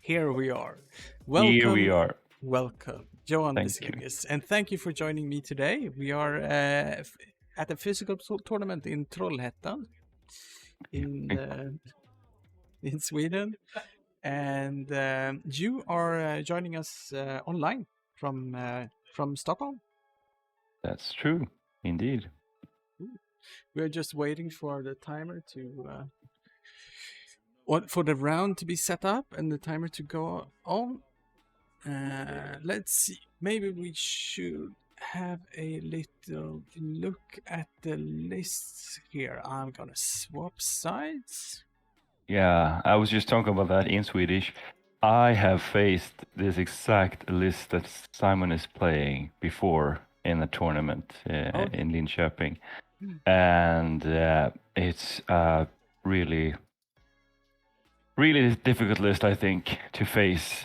here we are. Here we are. Welcome, Johan Thank Bisenius, and thank you for joining me today. We are at a physical tournament in Trollhättan, in Sweden, and you are joining us online from Stockholm. That's true, indeed. We are just waiting for the timer to for the round to be set up and the timer to go on. Let's see. Maybe we should have a little look at the lists here. I'm gonna swap sides. Yeah, I was just talking about that in Swedish. I have faced this exact list that Simon is playing before in a tournament in Linköping. And it's a really difficult list, I think, to face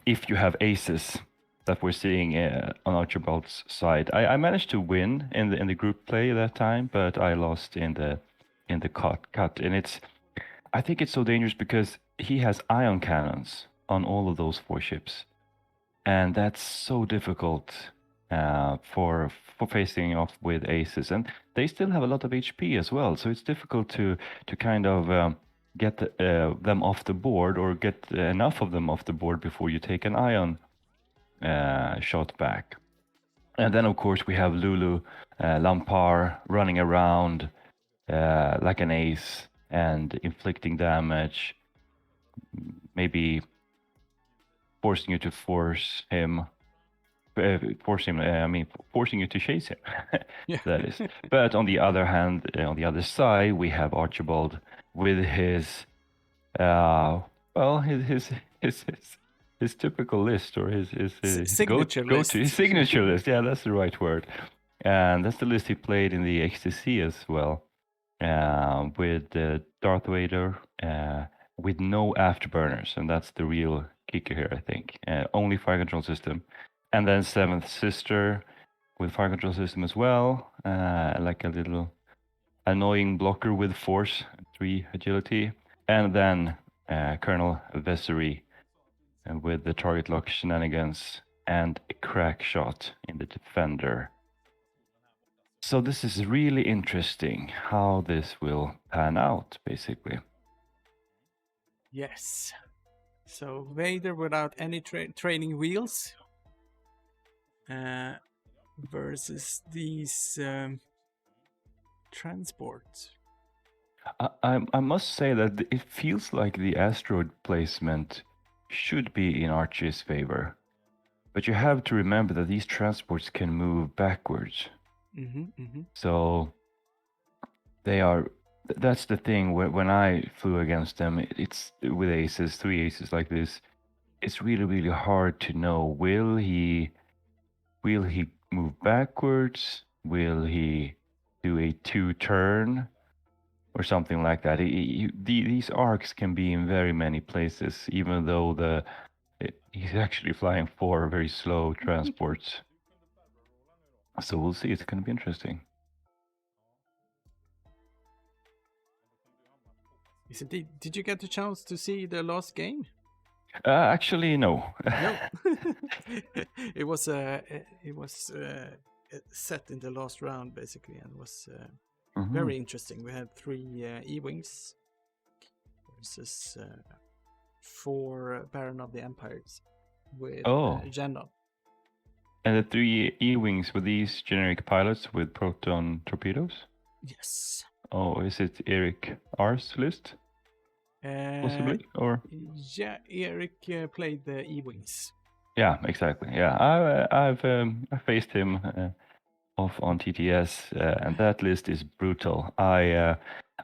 if you have aces that we're seeing on Archibald's side. I managed to win in the group play that time, but I lost in the cut. And I think it's so dangerous because he has ion cannons on all of those 4 ships, and that's so difficult for facing off with aces. And they still have a lot of HP as well, so it's difficult to kind of get them off the board or get enough of them off the board before you take an ion shot back. And then of course we have Lulu Lampard running around like an ace and inflicting damage, maybe forcing you to forcing you to chase him. Yeah. That is. But on the other hand, on the other side, we have Archibald with his his typical list, or his signature list. His signature list. Yeah, that's the right word. And that's the list he played in the Xtc as well, with Darth Vader, with no afterburners, and that's the real kicker here, I think. Only fire control system, and then Seventh Sister with fire control system as well, like a little annoying blocker with force, 3 agility, and then Colonel Vessery with the target lock shenanigans and a crack shot in the defender. So this is really interesting how this will pan out, basically. Yes. So Vader without any training wheels versus these transports. I must say that it feels like the asteroid placement should be in Archie's favor. But you have to remember that these transports can move backwards. So they are... That's the thing. When I flew against them, it's with aces, 3 aces like this. It's really hard to know. Will he move backwards? Will he do a 2-turn or something like that? These arcs can be in very many places, even though he's actually flying 4 very slow transports. So we'll see. It's going to be interesting. Did you get the chance to see the last game? Actually, no. No. It was set in the last round basically, and it was very interesting. We had 3 E-wings versus 4 Baron of the Empires with Jenna. And the 3 E-wings, were these generic pilots with proton torpedoes? Yes. Oh, is it Eric R's list? Possibly, or? Yeah, Eric played the E-wings. Yeah, exactly. Yeah, I've faced him off on TTS, and that list is brutal. I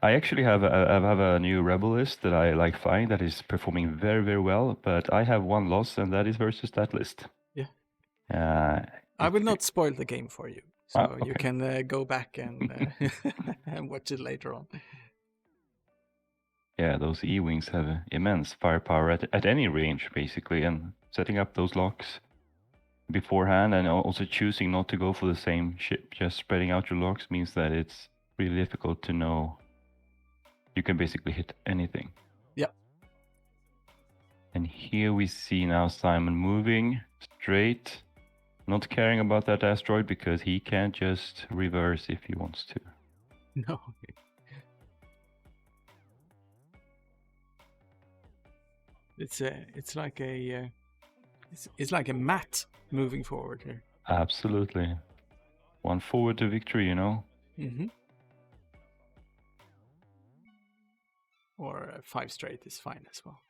actually have a new Rebel list that I like flying that is performing very well, but I have 1 loss, and that is versus that list. Yeah. I will not spoil the game for you, so okay. you can go back and and watch it later on. Yeah, those E-wings have immense firepower at any range, basically, and setting up those locks beforehand and also choosing not to go for the same ship, just spreading out your locks, means that it's really difficult to know. You can basically hit anything. Yeah. And here we see now Simon moving straight, not caring about that asteroid because he can just reverse if he wants to. No. It's like a mat moving forward here. Absolutely. One forward to victory, you know? Mm-hmm. Or 5 straight is fine as well.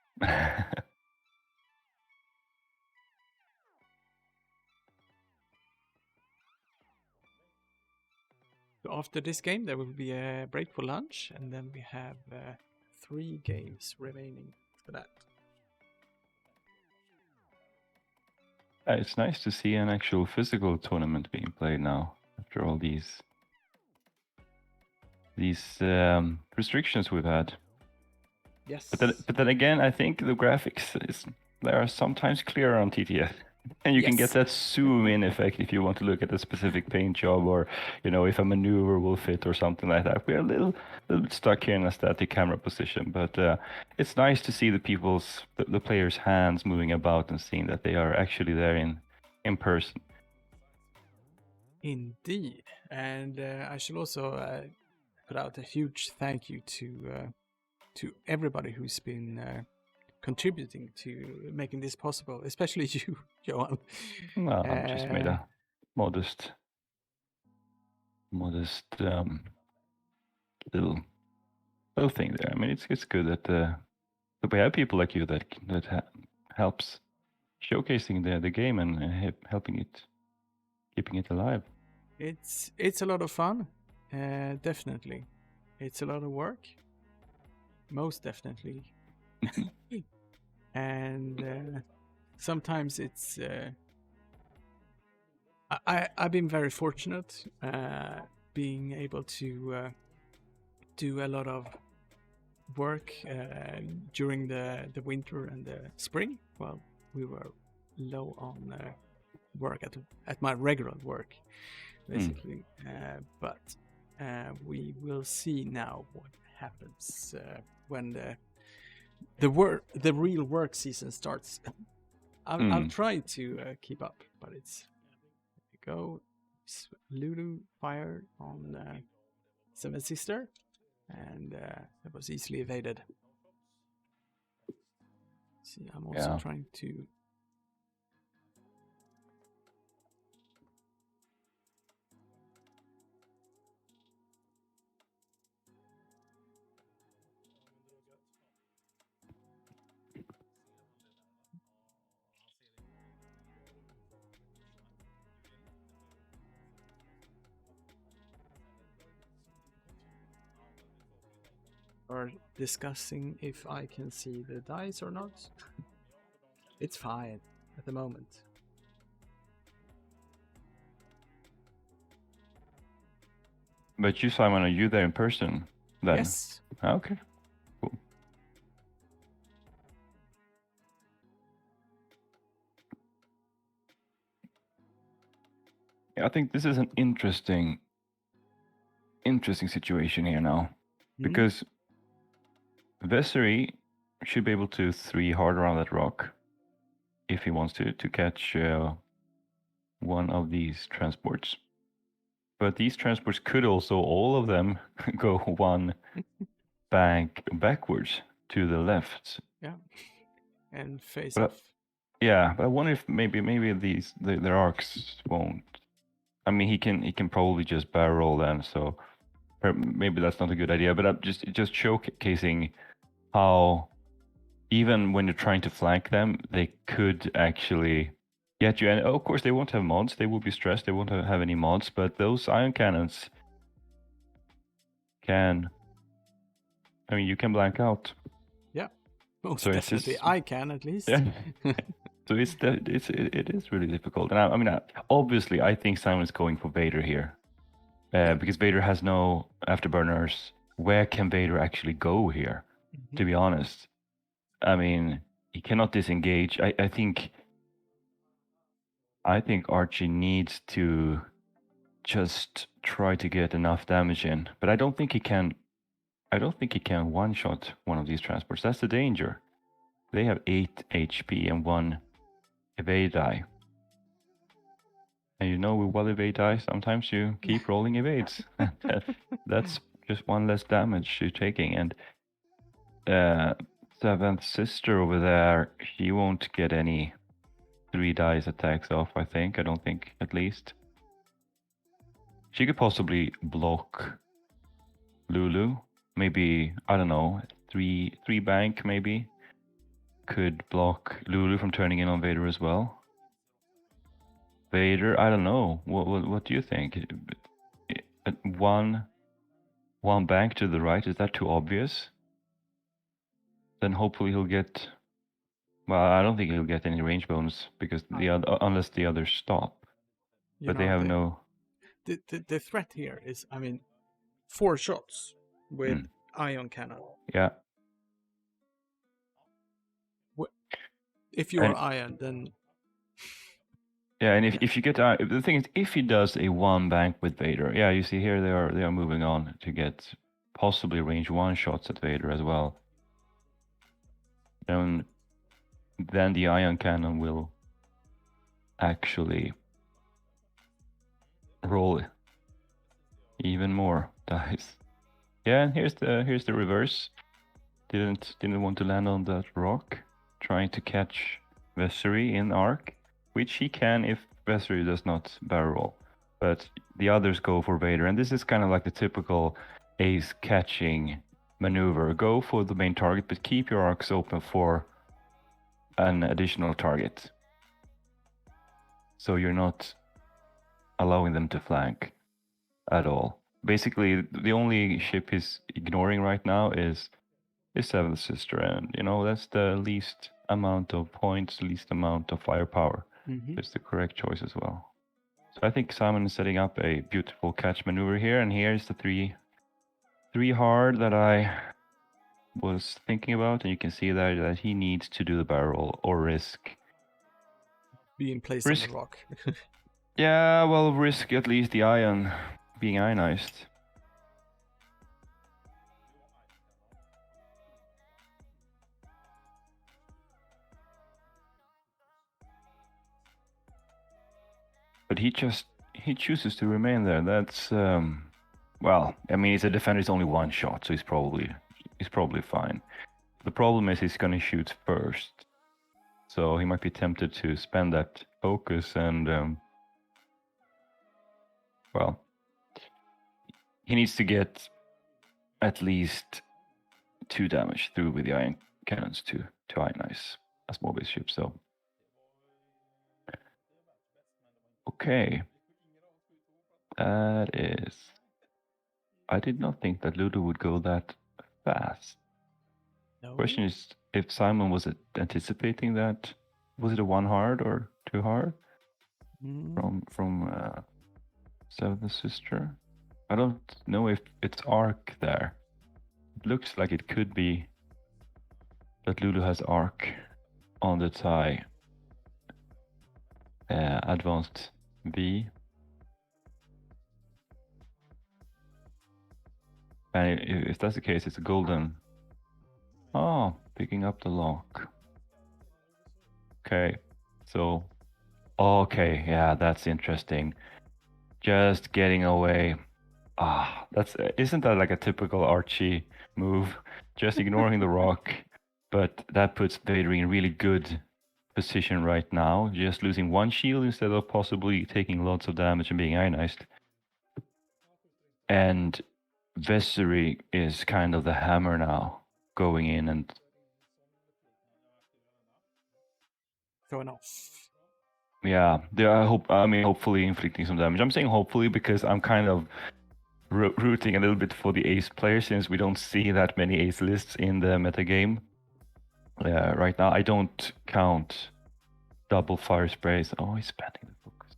So after this game, there will be a break for lunch, and then we have 3 games remaining for that. It's nice to see an actual physical tournament being played now after all these restrictions we've had. Yes. But then again, I think the graphics they are sometimes clearer on TTS. And you can get that zoom in effect if you want to look at a specific paint job, or if a maneuver will fit or something like that. We're a little bit stuck here in a static camera position, but it's nice to see the players' hands moving about and seeing that they are actually there in person. Indeed, and I should also put out a huge thank you to everybody who's been contributing to making this possible, especially you, Johan. No, I just made a modest little thing there. I mean, it's good that we have people like you that helps showcasing the game and helping it, keeping it alive. It's a lot of fun, definitely. It's a lot of work, most definitely. And sometimes it's I've been very fortunate being able to do a lot of work during the winter and the spring. Well, we were low on work at my regular work, basically. But we will see now what happens when the real work season starts. I'll try to keep up, but it's go Lulu fired on Seven Sister, and it was easily evaded. See, I'm also trying to. Or discussing if I can see the dice or not. It's fine at the moment. But you, Simon, are you there in person then? Yes. Okay. Cool. Yeah, I think this is an interesting situation here now, because Vessery should be able to 3 hard around that rock if he wants to catch one of these transports. But these transports could also, all of them, go 1 bank backwards to the left. Yeah, and face off. Yeah, but I wonder if maybe their arcs won't. I mean, he can probably just barrel then, so maybe that's not a good idea. But I'm just showcasing how even when you're trying to flank them, they could actually get you. And of course, they won't have mods. They will be stressed. They won't have any mods. But those ion cannons can. I mean, you can blank out. Yeah, most definitely. I can at least. Yeah. So it is really difficult. And I mean, obviously, I think Simon is going for Vader here, because Vader has no afterburners. Where can Vader actually go here? To be honest, I mean, he cannot disengage. I think Archie needs to just try to get enough damage in, but I don't think he can. I don't think he can one-shot one of these transports. That's the danger. They have 8 HP and 1 evade die. And you know, with well evade die, sometimes you keep rolling evades. That's just 1 less damage you're taking. And 7th sister over there, she won't get any 3 dice attacks off, I think. I don't think, at least. She could possibly block Lulu. Maybe, I don't know, 3 bank maybe. Could block Lulu from turning in on Vader as well. Vader, I don't know. What do you think? One bank to the right, is that too obvious? Then hopefully he'll get... Well, I don't think he'll get any range bonus because unless the others stop. But they have no... The threat here is, I mean, 4 shots with ion cannon. Yeah. If you're iron, then... Yeah, and if you get... the thing is, if he does a 1 bank with Vader, yeah, you see here they are moving on to get possibly range 1 shots at Vader as well. Then the ion cannon will actually roll even more dice. Yeah, and here's the reverse. Didn't want to land on that rock, trying to catch Vessery in arc, which he can if Vessery does not barrel roll. But the others go for Vader, and this is kind of like the typical ace catching maneuver. Go for the main target, but keep your arcs open for an additional target. So you're not allowing them to flank at all. Basically, the only ship he's ignoring right now is 7th sister, and you know, that's the least amount of points, least amount of firepower. It's the correct choice as well. So I think Simon is setting up a beautiful catch maneuver here, and here's the 3 hard that I was thinking about, and you can see that he needs to do the barrel or risk being placed on the rock. Yeah, well, risk at least the ion being ionized. But he chooses to remain there. That's well, I mean, he's a defender. It's only 1 shot, so he's probably fine. The problem is he's gonna shoot first, so he might be tempted to spend that focus and well, he needs to get at least 2 damage through with the ion cannons to ionize a small base ship. So okay, that is... I did not think that Ludo would go that fast. No. Question is if Simon was anticipating that. Was it a 1 hard or 2 hard from 7th sister? I don't know if it's arc there. It looks like it could be that Lulu has arc on the tie. Advanced V. And if that's the case, it's a golden. Oh, picking up the lock. Okay, so... Okay, yeah, that's interesting. Just getting away. Isn't that like a typical Archie move? Just ignoring the rock, but that puts Vader in really good position right now. Just losing 1 shield instead of possibly taking lots of damage and being ionized. And Vessery is kind of the hammer now, going in and going off. Yeah, hopefully inflicting some damage. I'm saying hopefully because I'm kind of rooting a little bit for the ace player, since we don't see that many ace lists in the metagame right now. I don't count double fire sprays. Oh, he's spending the focus.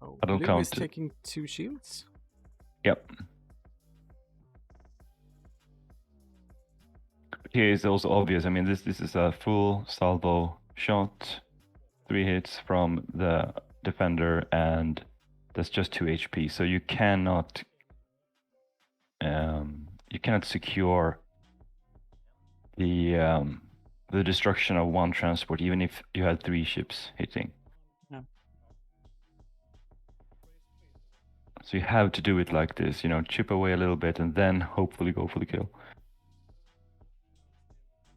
Oh, I don't count. He's taking 2 shields? Yep. Here is also obvious. I mean, this is a full salvo shot. 3 hits from the defender, and that's just 2 HP. So you cannot secure the the destruction of one transport, even if you had 3 ships hitting. Yeah. So you have to do it like this, chip away a little bit and then hopefully go for the kill.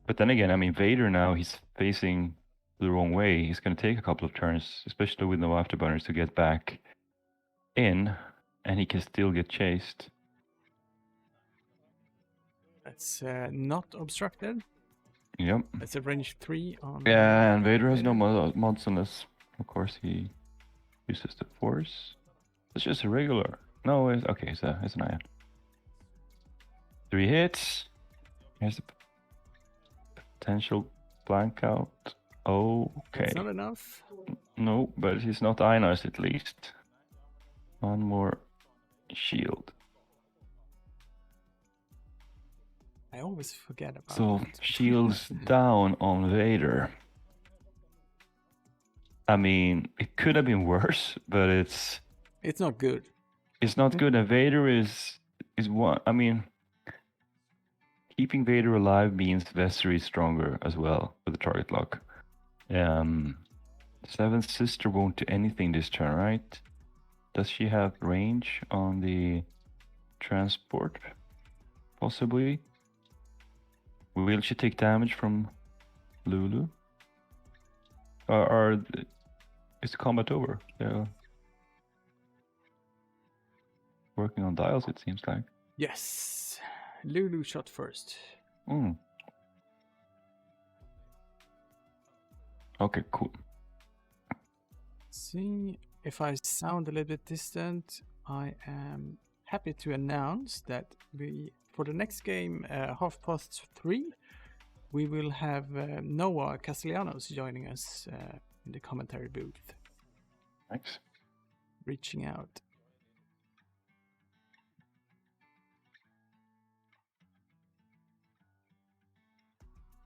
But then again, I mean, Vader now, he's facing the wrong way. He's going to take a couple of turns, especially with no afterburners, to get back in, and he can still get chased. That's not obstructed. Yep. That's a range 3 on... Yeah, and Vader has no mods unless, of course, he uses the Force. It's just a regular. No, okay, it's an ion. 3 hits. Here's the potential blank out. Okay. It's not enough. No, but he's not ionized at least. One more shield. I always forget about So that. shields down on Vader. I mean, it could have been worse, but it's not good. It's not good. And Vader is one. I mean, keeping Vader alive means Vessery is stronger as well with the target lock. Seventh Sister won't do anything this turn, right? Does she have range on the transport? Possibly. Will she take damage from Lulu? Or is the combat over? Yeah. Working on dials, it seems like. Yes. Lulu shot first. Okay, cool. See, if I sound a little bit distant, I am happy to announce that for the next game, 3:30, we will have Noah Castellanos joining us in the commentary booth. Thanks. Reaching out.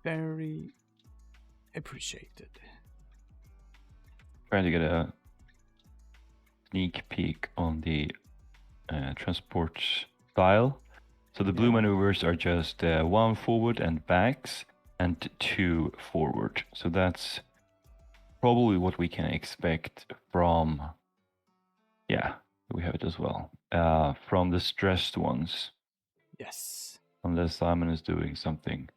Very appreciated. Trying to get a sneak peek on the transport style. So the blue maneuvers are just 1 forward and backs and 2 forward. So that's probably what we can expect from, yeah, we have it as well, from the stressed ones. Yes. Unless Simon is doing something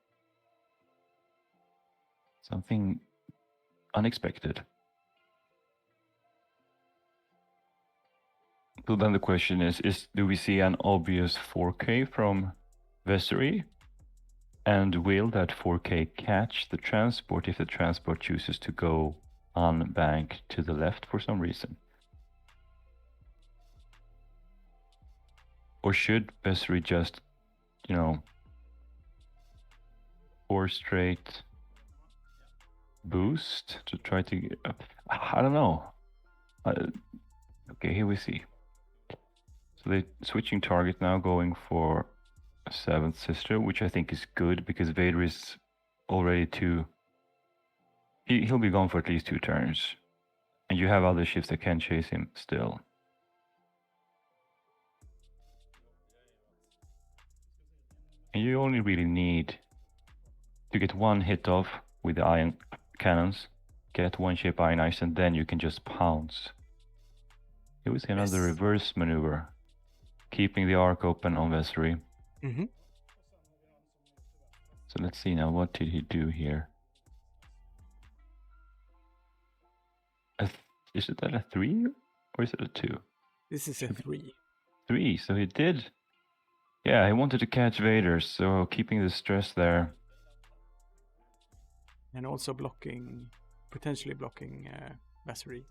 unexpected. So then the question is do we see an obvious 4K from Vessery? And will that 4K catch the transport if the transport chooses to go unbanked to the left for some reason? Or should Vessery just, 4 straight boost to try to get up? I don't know. Okay, here we see. So they're switching target now, going for a 7th Sister, which I think is good because Vader is already he'll be gone for at least 2 turns. And you have other ships that can chase him still. And you only really need to get 1 hit off with the ion cannons, get 1 ship ionized, and then you can just pounce. Here we see another reverse maneuver, keeping the arc open on Vessery. So let's see now, what did he do here? Is it at a 3 or is it a 2? This is a 3. 3, so he did. Yeah, he wanted to catch Vader, so keeping the stress there. And also potentially blocking Vessery.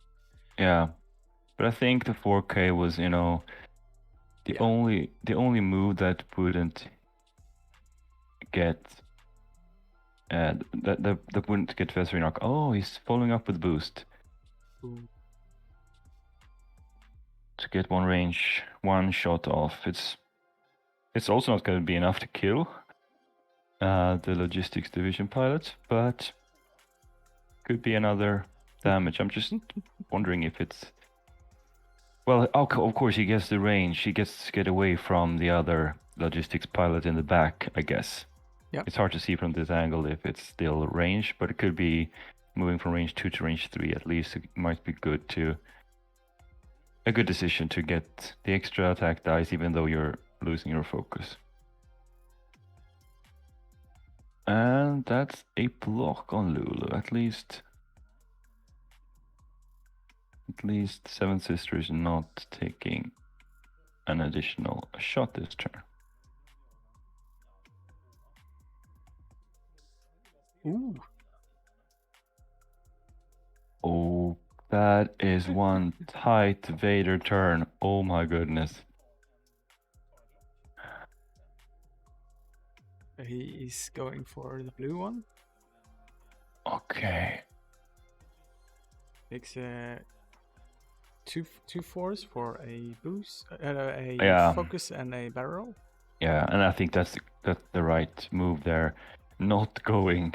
Yeah, but I think the 4K was, the only move that wouldn't get that wouldn't get Vessery knock. Oh, he's following up with boost. Ooh. To get 1 shot off. It's also not going to be enough to kill the logistics division pilot, but could be another damage. I'm just wondering if it's... Well, of course he gets the range. He gets to get away from the other logistics pilot in the back, I guess. Yep. It's hard to see from this angle if it's still range, but it could be moving from range 2 to range 3 at least. It might be good to a good decision to get the extra attack dice even though you're losing your focus. And that's a block on Lulu. At least Seven Sister is not taking an additional shot this turn. Ooh. Oh, that is one tight Vader turn. Oh my goodness. He is going for the blue one. Okay. Takes two fours for a boost, a Yeah. focus and a barrel. Yeah, and I think that's the right move there. Not going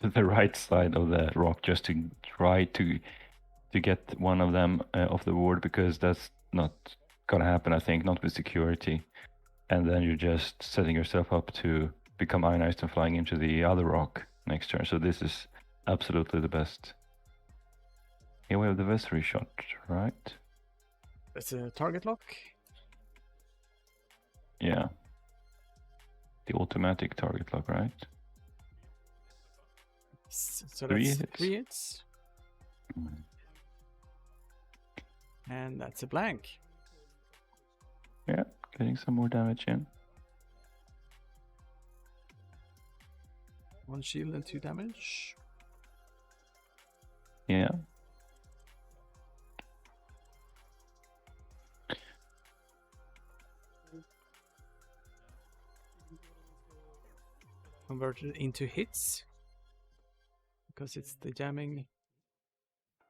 to the right side of the rock just to try to get one of them off the board, because that's not gonna happen, I think, not with security. And then you're just setting yourself up to become ionized and flying into the other rock next turn. So this is absolutely the best. Here we have the Vessery shot, right? That's a target lock. Yeah. The automatic target lock, right? So Three that's hits. 3 hits. And that's a blank. Yeah, getting some more damage in. 1 shield and 2 damage. Yeah. Converted into hits. Because it's the jamming.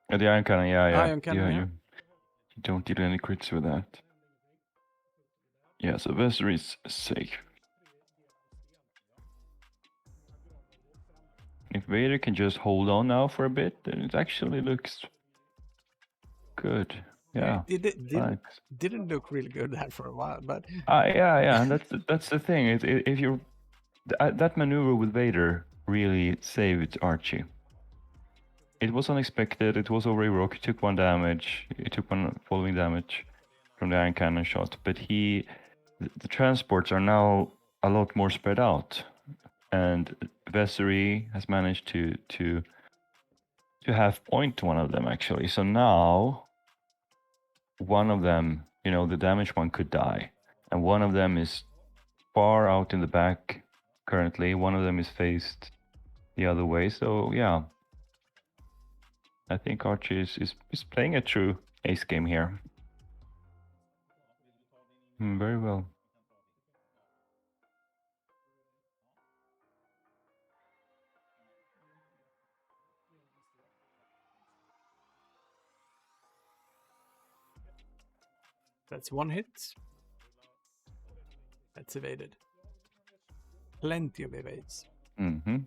The iron cannon, yeah. Iron cannon, yeah. You don't deal any crits with that. Yeah, so Vessery is safe. If Vader can just hold on now for a bit, then it actually looks good. Yeah. It didn't look really good that for a while, but yeah, and that's the thing. If you're that maneuver with Vader really saved Archie. It was unexpected. It was over a rock. He took 1 damage. He took 1 following damage from the iron cannon shot. But the transports are now a lot more spread out, and Vessery has managed to half point one of them actually. So now one of them, the damaged one could die, and one of them is far out in the back currently. One of them is faced the other way. So yeah, I think Archie is playing a true ace game here. Very well. that's 1 hit. That's evaded. Plenty of evades. Mm-hmm.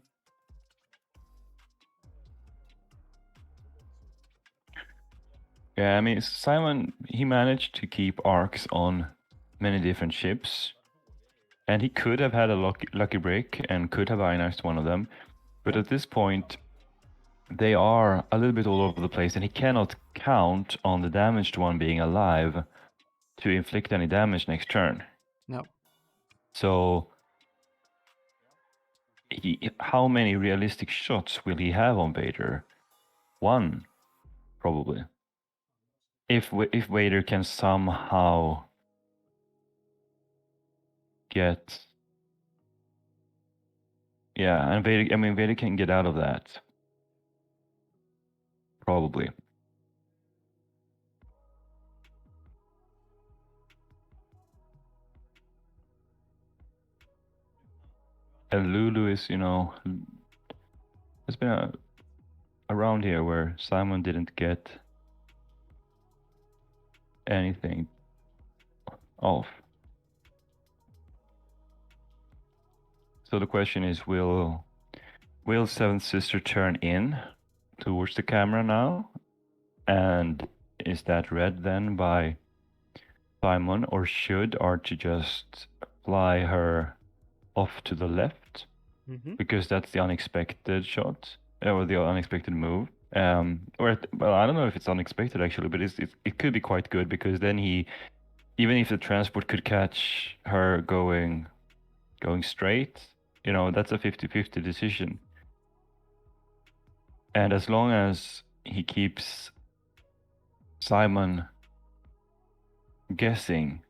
Yeah, I mean, Simon, he managed to keep arcs on many different ships, and he could have had a lucky break and could have ionized one of them, but at this point, they are a little bit all over the place, and he cannot count on the damaged one being alive to inflict any damage next turn. No. So, how many realistic shots will he have on Vader? 1, probably. If Vader can somehow get... Yeah, and Vader can get out of that. Probably. And Lulu is, there's been a round here where Simon didn't get anything off. So the question is, will Seventh Sister turn in towards the camera now? And is that read then by Simon, or should Archie just fly her off to the left Mm-hmm. because that's the unexpected shot or the unexpected move. Well, I don't know if it's unexpected actually, but it could be quite good because then even if the transport could catch her going straight, that's a 50-50 decision. And as long as he keeps Simon guessing,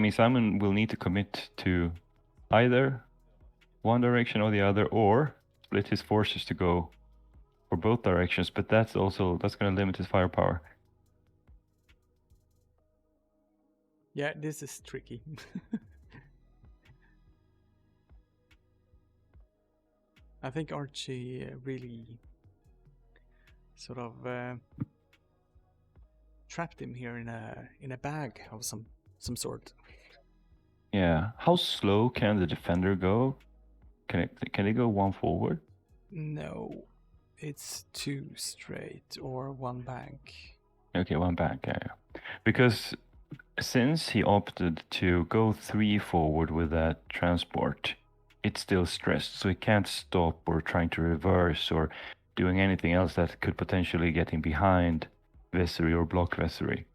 Simon will need to commit to either one direction or the other, or split his forces to go for both directions, but that's going to limit his firepower. Yeah, this is tricky. I think Archie really sort of trapped him here in a bag of some sort. Yeah. How slow can the defender go? Can they go one forward? No, it's 2 straight or 1 bank. Okay, 1 bank. Yeah. Because since he opted to go 3 forward with that transport, it's still stressed, so he can't stop or trying to reverse or doing anything else that could potentially get him behind Vessery or block Vessery.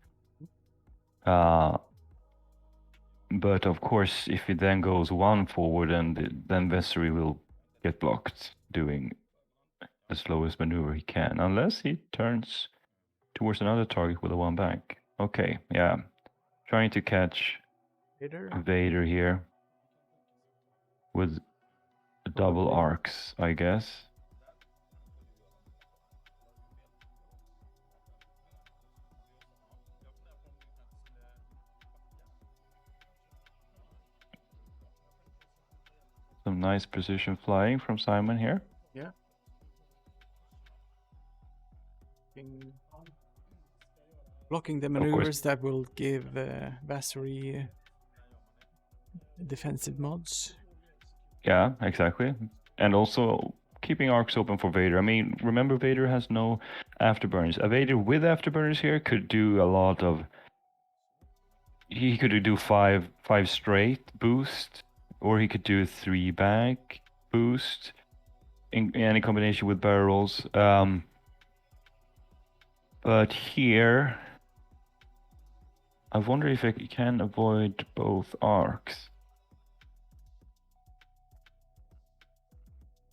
But of course, if he then goes 1 forward, then Vessery will get blocked doing the slowest maneuver he can, unless he turns towards another target with a 1 bank. Okay, yeah. Trying to catch Vader here with double arcs, I guess. Some nice precision flying from Simon here. Yeah. Blocking the maneuvers that will give Vassery defensive mods. Yeah, exactly. And also keeping arcs open for Vader. I mean, remember Vader has no afterburners. A Vader with afterburners here could do a lot of... He could do 5 straight boost, or he could do 3 back boost in any combination with barrels. But here, I wonder if I can avoid both arcs.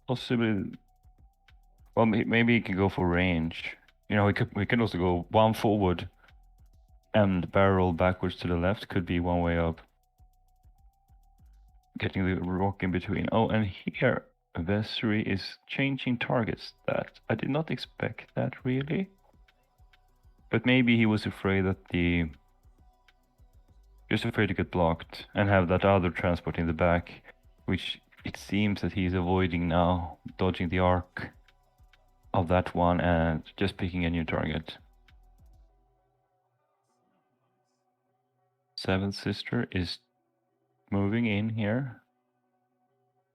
Possibly. Well, maybe he can go for range. We can also go 1 forward and barrel backwards to the left. Could be one way up. Getting the rock in between. Oh, and here Vessery is changing targets. That I did not expect that really. But maybe he was afraid that just afraid to get blocked and have that other transport in the back, which it seems that he's avoiding now, dodging the arc of that one and just picking a new target. Seventh Sister is moving in here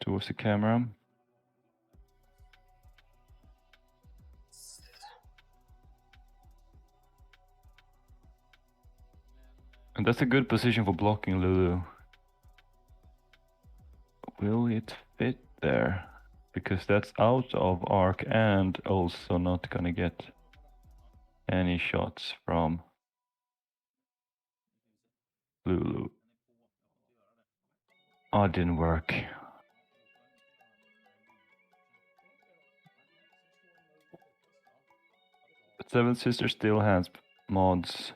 towards the camera. And that's a good position for blocking Lulu. Will it fit there? Because that's out of arc and also not gonna get any shots from Lulu. Oh, it didn't work. But Seven Sister still has mods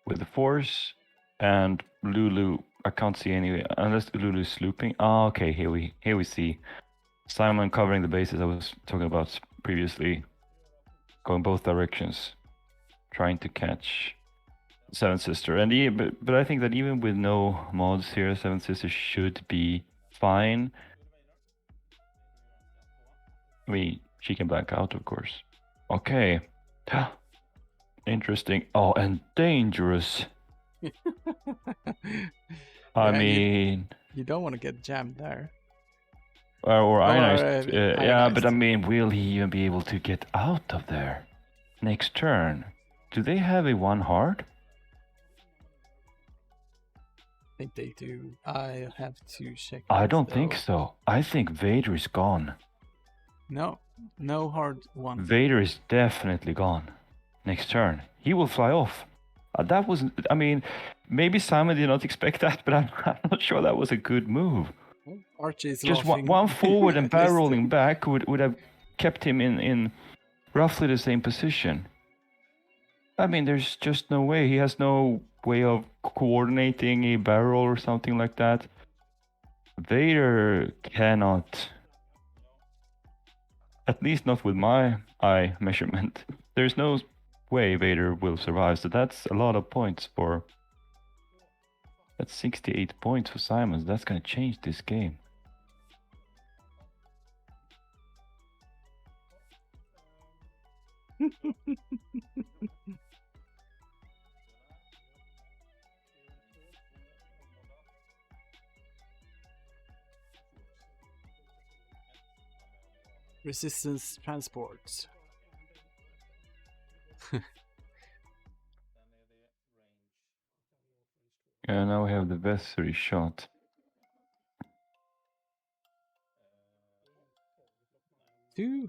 with the Force and Lulu. I can't see any unless Lulu's looping. Oh, okay, here we see Simon covering the bases I was talking about previously, going both directions, trying to catch Seven Sister. And but I think that even with no mods here, Seven Sister should be fine. I mean, she can back out, of course. Okay. Interesting. Oh, and dangerous. I mean... You don't want to get jammed there. Or ionized. Yeah, but I mean, will he even be able to get out of there next turn? Do they have a 1 hard? think they do. I have to check. I it, don't think though. so. I think Vader is gone. No, no hard one. Vader is definitely gone. Next turn, he will fly off. That was, I mean, maybe Simon did not expect that, but I'm not sure that was a good move. Archie's Just laughing. one forward and barrel List. rolling back would have kept him in roughly the same position. I mean, there's just no way. He has no way of coordinating a barrel or something like that. Vader cannot, at least not with my eye measurement. There's no way Vader will survive. So that's a lot of points for. That's 68 points for Simons. That's going to change this game. Resistance transports. Yeah, now we have the Vessery shot. Two.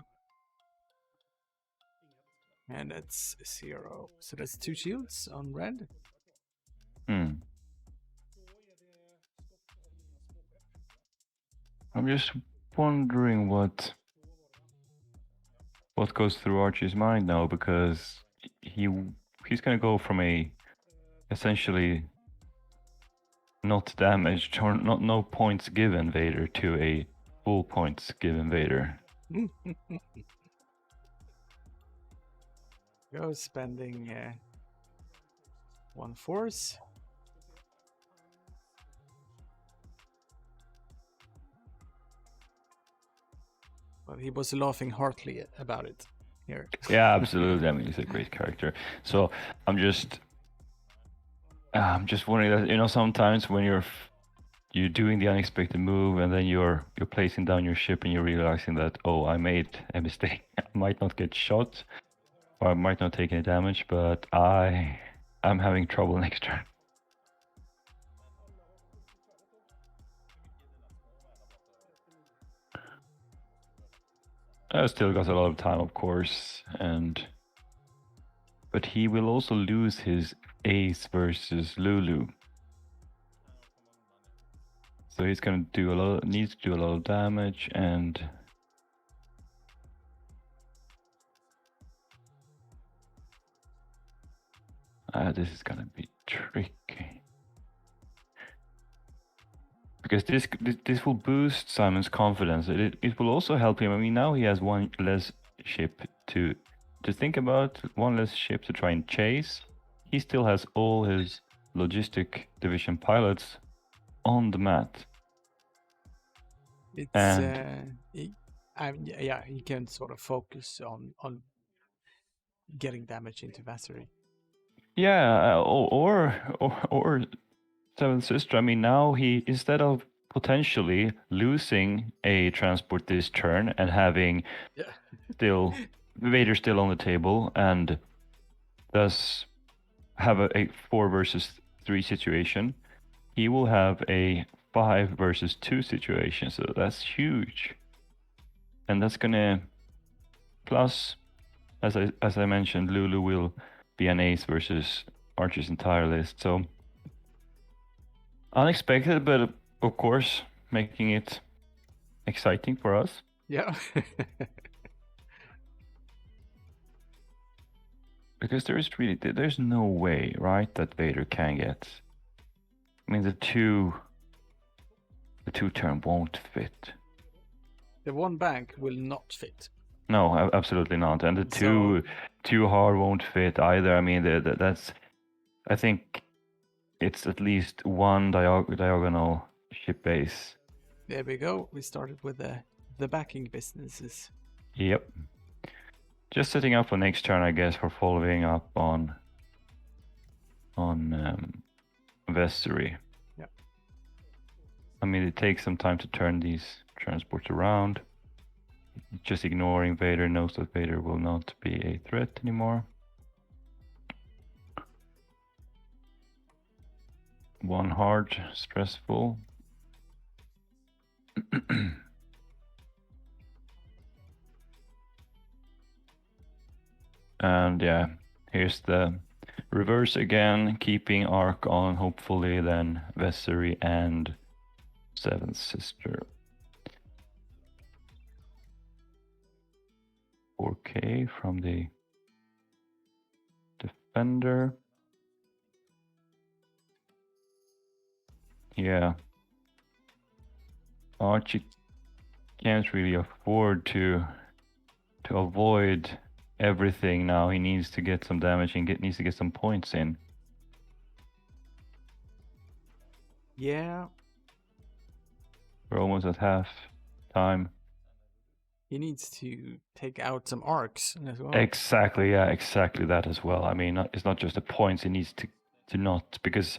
And that's 0. So that's 2 shields on red. I'm just wondering what goes through Archie's mind now, because he's gonna go from a essentially not damaged or no points given Vader to a full points given Vader. Go spending 1 force. But he was laughing heartily about it here. Yeah, absolutely. I mean, he's a great character. So I'm just wondering that, you know, sometimes when you're doing the unexpected move and then you're placing down your ship and you're realizing that, oh, I made a mistake. I might not get shot or I might not take any damage, but I'm having trouble next turn. I still got a lot of time, of course, but he will also lose his ace versus Lulu. So he's gonna needs to do a lot of damage, and this is gonna be tricky. Because this will boost Simon's confidence. It will also help him. I mean, now he has one less ship to think about, one less ship to try and chase. He still has all his logistic division pilots on the mat. It's And yeah, he can sort of focus on getting damage into Vassery. yeah, or Seventh Sister. I mean, now he, instead of potentially losing a transport this turn and having still Vader still on the table and thus have a 4 versus 3 situation, he will have a 5 versus 2 situation. So that's huge, and that's gonna plus, as I mentioned, Lulu will be an ace versus Archie's entire list. So unexpected, but of course making it exciting for us. Yeah. Because there's no way, right, that Vader can get. I mean, the two turn won't fit. The 1 bank will not fit. No, absolutely not. And the two hard won't fit either. I mean, that's, I think it's at least one diagonal ship base. There we go. We started with the backing businesses. Yep. Just setting up for next turn, I guess, for following up on Vessery. Yep. I mean, it takes some time to turn these transports around. Just ignoring Vader, knows that Vader will not be a threat anymore. one hard, stressful. And yeah, here's the reverse again, keeping Arc on, hopefully, then Vessery and Seventh Sister. 4K from the defender. Yeah. Archie can't really afford to avoid everything now. He needs to get some damage and needs to get some points in. Yeah. We're almost at half time. He needs to take out some arcs as well. Exactly, yeah, exactly that as well. I mean, it's not just the points. He needs to not, because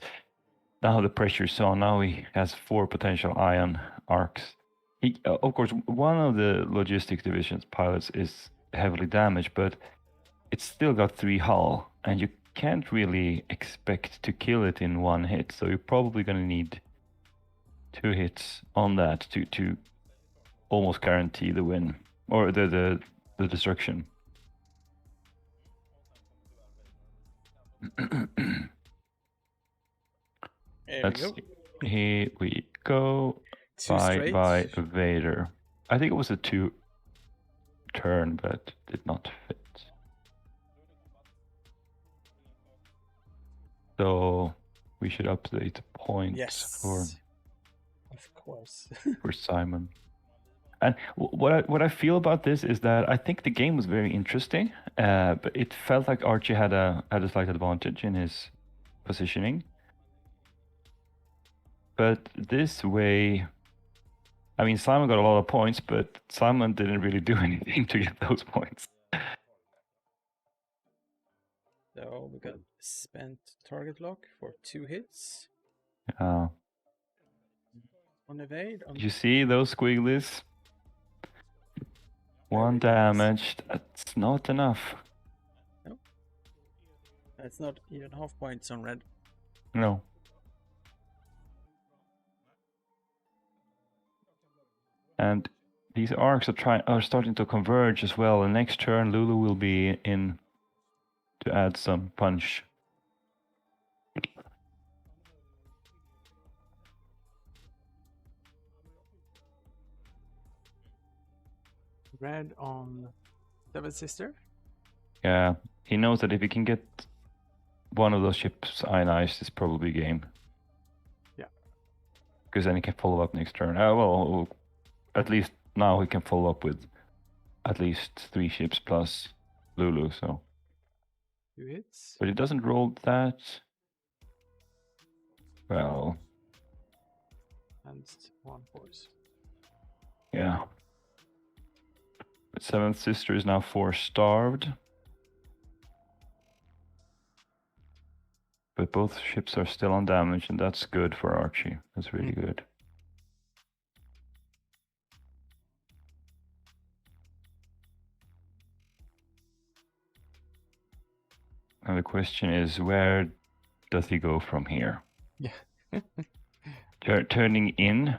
now the pressure's on. Now he has 4 potential ion arcs. He, of course, one of the logistic division's pilots is heavily damaged, but it's still got 3 hull, and you can't really expect to kill it in 1 hit. So you're probably going to need 2 hits on that to almost guarantee the win or the destruction. Here we go. By Vader. I think it was a 2 turn, but did not fit. So we should update the points for, of course, for Simon. And what I feel about this is that I think the game was very interesting, but it felt like Archie had a slight advantage in his positioning. But this way, I mean, Simon got a lot of points, but Simon didn't really do anything to get those points. So we got spent target lock for 2 hits. On evade. You see those squigglies? 1 damage. That's not enough. No. That's not even half points on red. No. And these arcs are starting to converge as well. And next turn, Lulu will be in to add some punch. Red on Seventh Sister? Yeah, he knows that if he can get one of those ships ionized, it's probably game. Yeah. Because then he can follow up next turn. Well, at least now he can follow up with at least 3 ships plus Lulu, so. 2 hits. But he doesn't roll that. Well. And 1 force. Yeah. But Seventh Sister is now 4 starved. But both ships are still on damage, and that's good for Archie. That's really good. And the question is, where does he go from here? Yeah. Turning in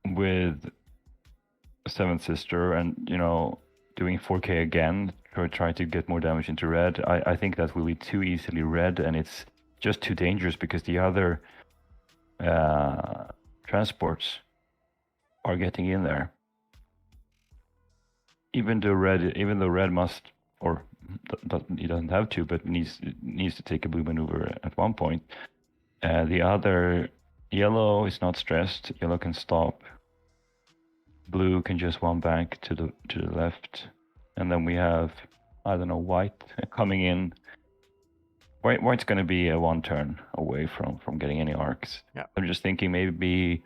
with Seventh Sister and, you know, doing 4K again, try to get more damage into red. I think that will be too easily red, and it's just too dangerous because the other transports are getting in there. Even though red must, or he doesn't have to, but needs to take a blue maneuver at one point. The other yellow is not stressed. Yellow can stop. Blue can just 1 bank to the left, and then we have, I don't know, white coming in. White's going to be a 1 turn away from getting any arcs. Yeah. I'm just thinking maybe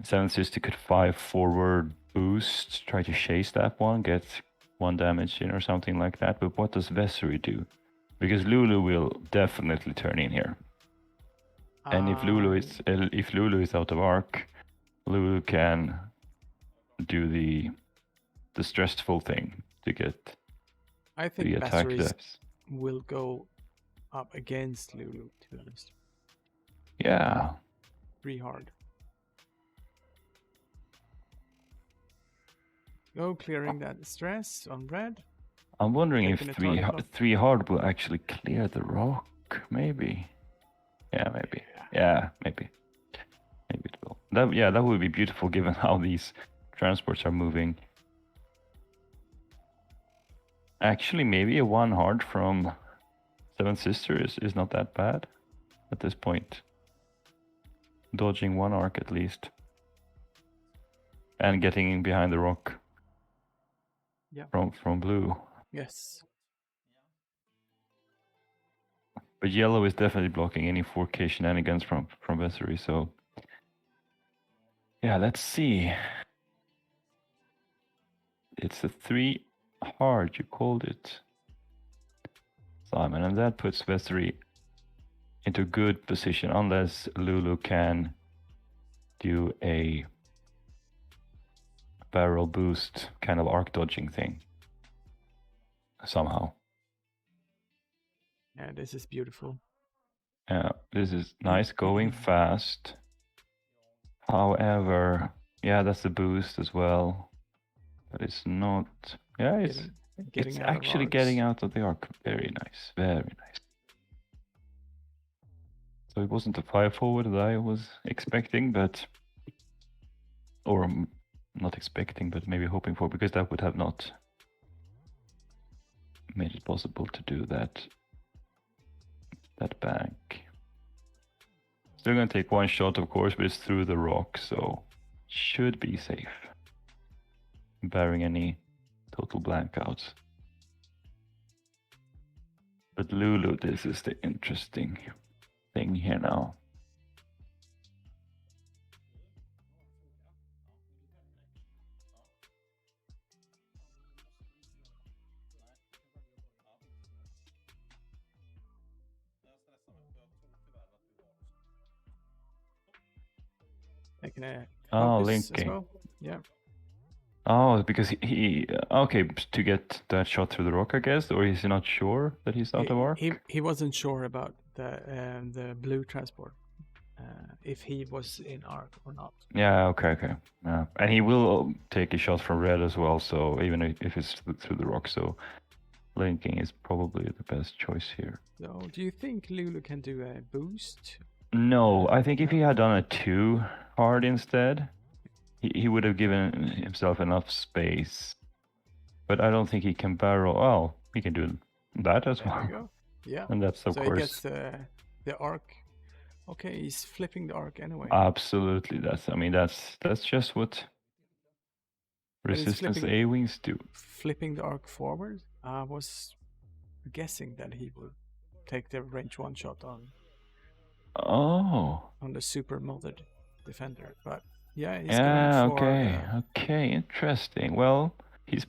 Seventh Sister could 5 forward boost, try to chase that one, get 1 damage in or something like that. But what does Vessery do? Because Lulu will definitely turn in here. And if Lulu is out of arc, Lulu can do the stressful thing to get I think the attack depth. will go up against Lulu, to be honest. Yeah. 3 hard. Go, clearing that stress on red. I'm wondering Taking if a target lock. 3 hard will actually clear the rock. Maybe. Yeah, maybe. Yeah, maybe. Maybe it will. That would be beautiful given how these transports are moving. Actually, maybe a 1 hard from Seven Sisters is not that bad at this point. Dodging 1 arc at least. And getting in behind the rock. Yeah. From blue. Yes. But yellow is definitely blocking any 4K shenanigans from Vessery, so... Yeah, let's see. It's a 3 hard, you called it, Simon, and that puts Vessery into good position, unless Lulu can do a barrel boost kind of arc dodging thing somehow. Yeah, this is beautiful. Yeah, this is nice, going fast. However, yeah, that's a boost as well, but it's not. Yeah, it's actually getting out of the arc. Very nice, very nice. So it wasn't the 5 forward that I was expecting, but or not expecting, but maybe hoping for, because that would have not made it possible to do that bank. Still gonna take 1 shot, of course, but it's through the rock, so should be safe, barring any total blankouts. But Lulu, this is the interesting thing here now. Taking a focus linking. as well. Yeah. Oh, because he okay, to get that shot through the rock, I guess, or is he not sure that he's out of arc? He wasn't sure about the blue transport, if he was in arc or not. Yeah, okay. Yeah. And he will take a shot from red as well, so even if it's through the rock, so linking is probably the best choice here. So, do you think Lulu can do a boost? No, I think if he had done a 2 hard instead, he would have given himself enough space. But I don't think he can barrel. Oh, he can do that as well. There we go. Yeah. And that's of so course. He gets the arc. Okay, he's flipping the arc anyway. Absolutely, that's just what resistance A-wings do. Flipping the arc forward. I was guessing that he would take the range 1 shot on. Oh. On the super modded defender, but yeah, he's going for. Okay, interesting. Well, he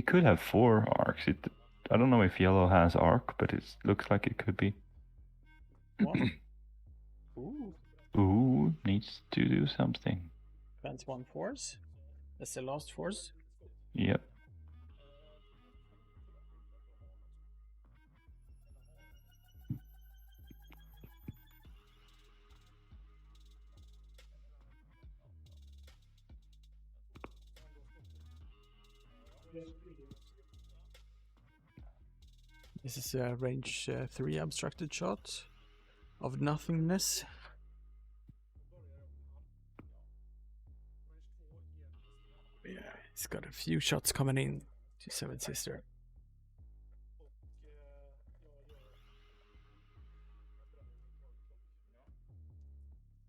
could have 4 arcs. I don't know if yellow has arc, but it looks like it could be. Ooh, needs to do something. Spends 1 force. That's the last force. Yep. This is a range 3 obstructed shot of nothingness. Yeah, he's got a few shots coming in to Seven Sister.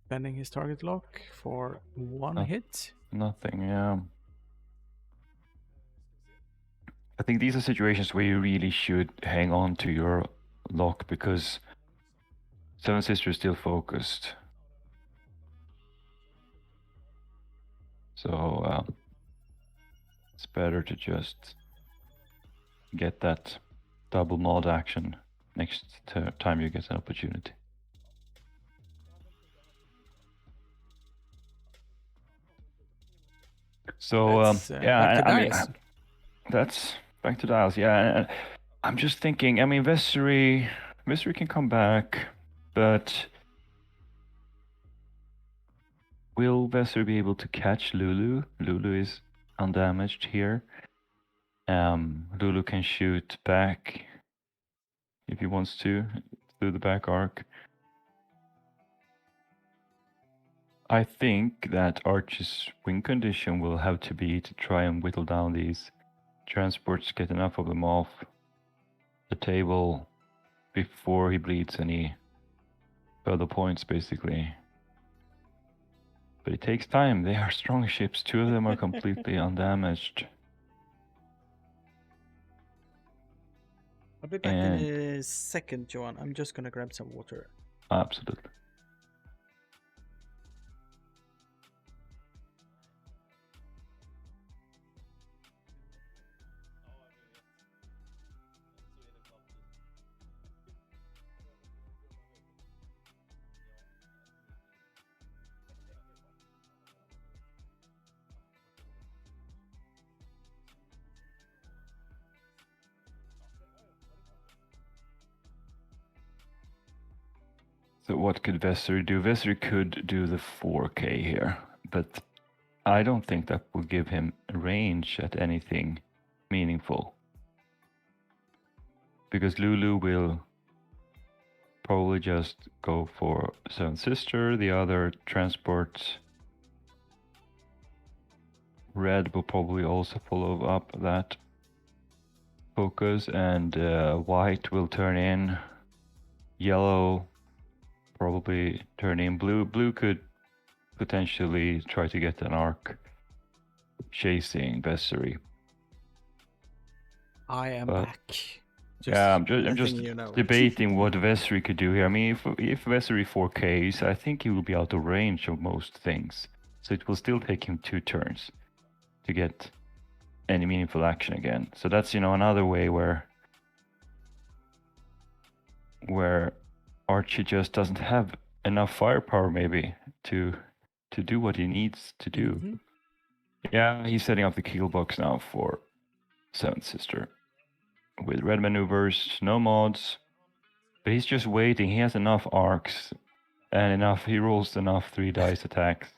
Bending his target lock for 1 hit. Nothing, yeah. I think these are situations where you really should hang on to your lock, because Seven Sister is still focused. So it's better to just get that double mod action next time you get an opportunity. So yeah, I mean, that's back to dials. Yeah, I'm just thinking. I mean, Vessery Mystery can come back, but will Vesser be able to catch Lulu? Lulu is undamaged here. Lulu can shoot back if he wants to through the back arc. I think that Arch's win condition will have to be to try and whittle down these transports, get enough of them off the table before he bleeds any further points, basically. But it takes time. They are strong ships. 2 of them are completely undamaged. I'll be back in a second, Johan. I'm just gonna grab some water. Absolutely. So what could Vesser do? Vesser could do the 4K here, but I don't think that will give him range at anything meaningful. Because Lulu will probably just go for Seven Sister, the other transport. Red will probably also follow up that focus, and white will turn in. Yellow probably turn in. Blue could potentially try to get an arc chasing Vessery. I am back. Yeah, I'm just debating what Vessery could do here. I mean, if Vessery 4Ks, I think he will be out of range of most things. So it will still take him 2 turns to get any meaningful action again. So that's, you know, another way where Archie just doesn't have enough firepower maybe to do what he needs to do. Mm-hmm. Yeah, he's setting up the kill box now for Seventh Sister. With red maneuvers, no mods. But he's just waiting. He has enough arcs and enough, he rolls enough 3 dice attacks.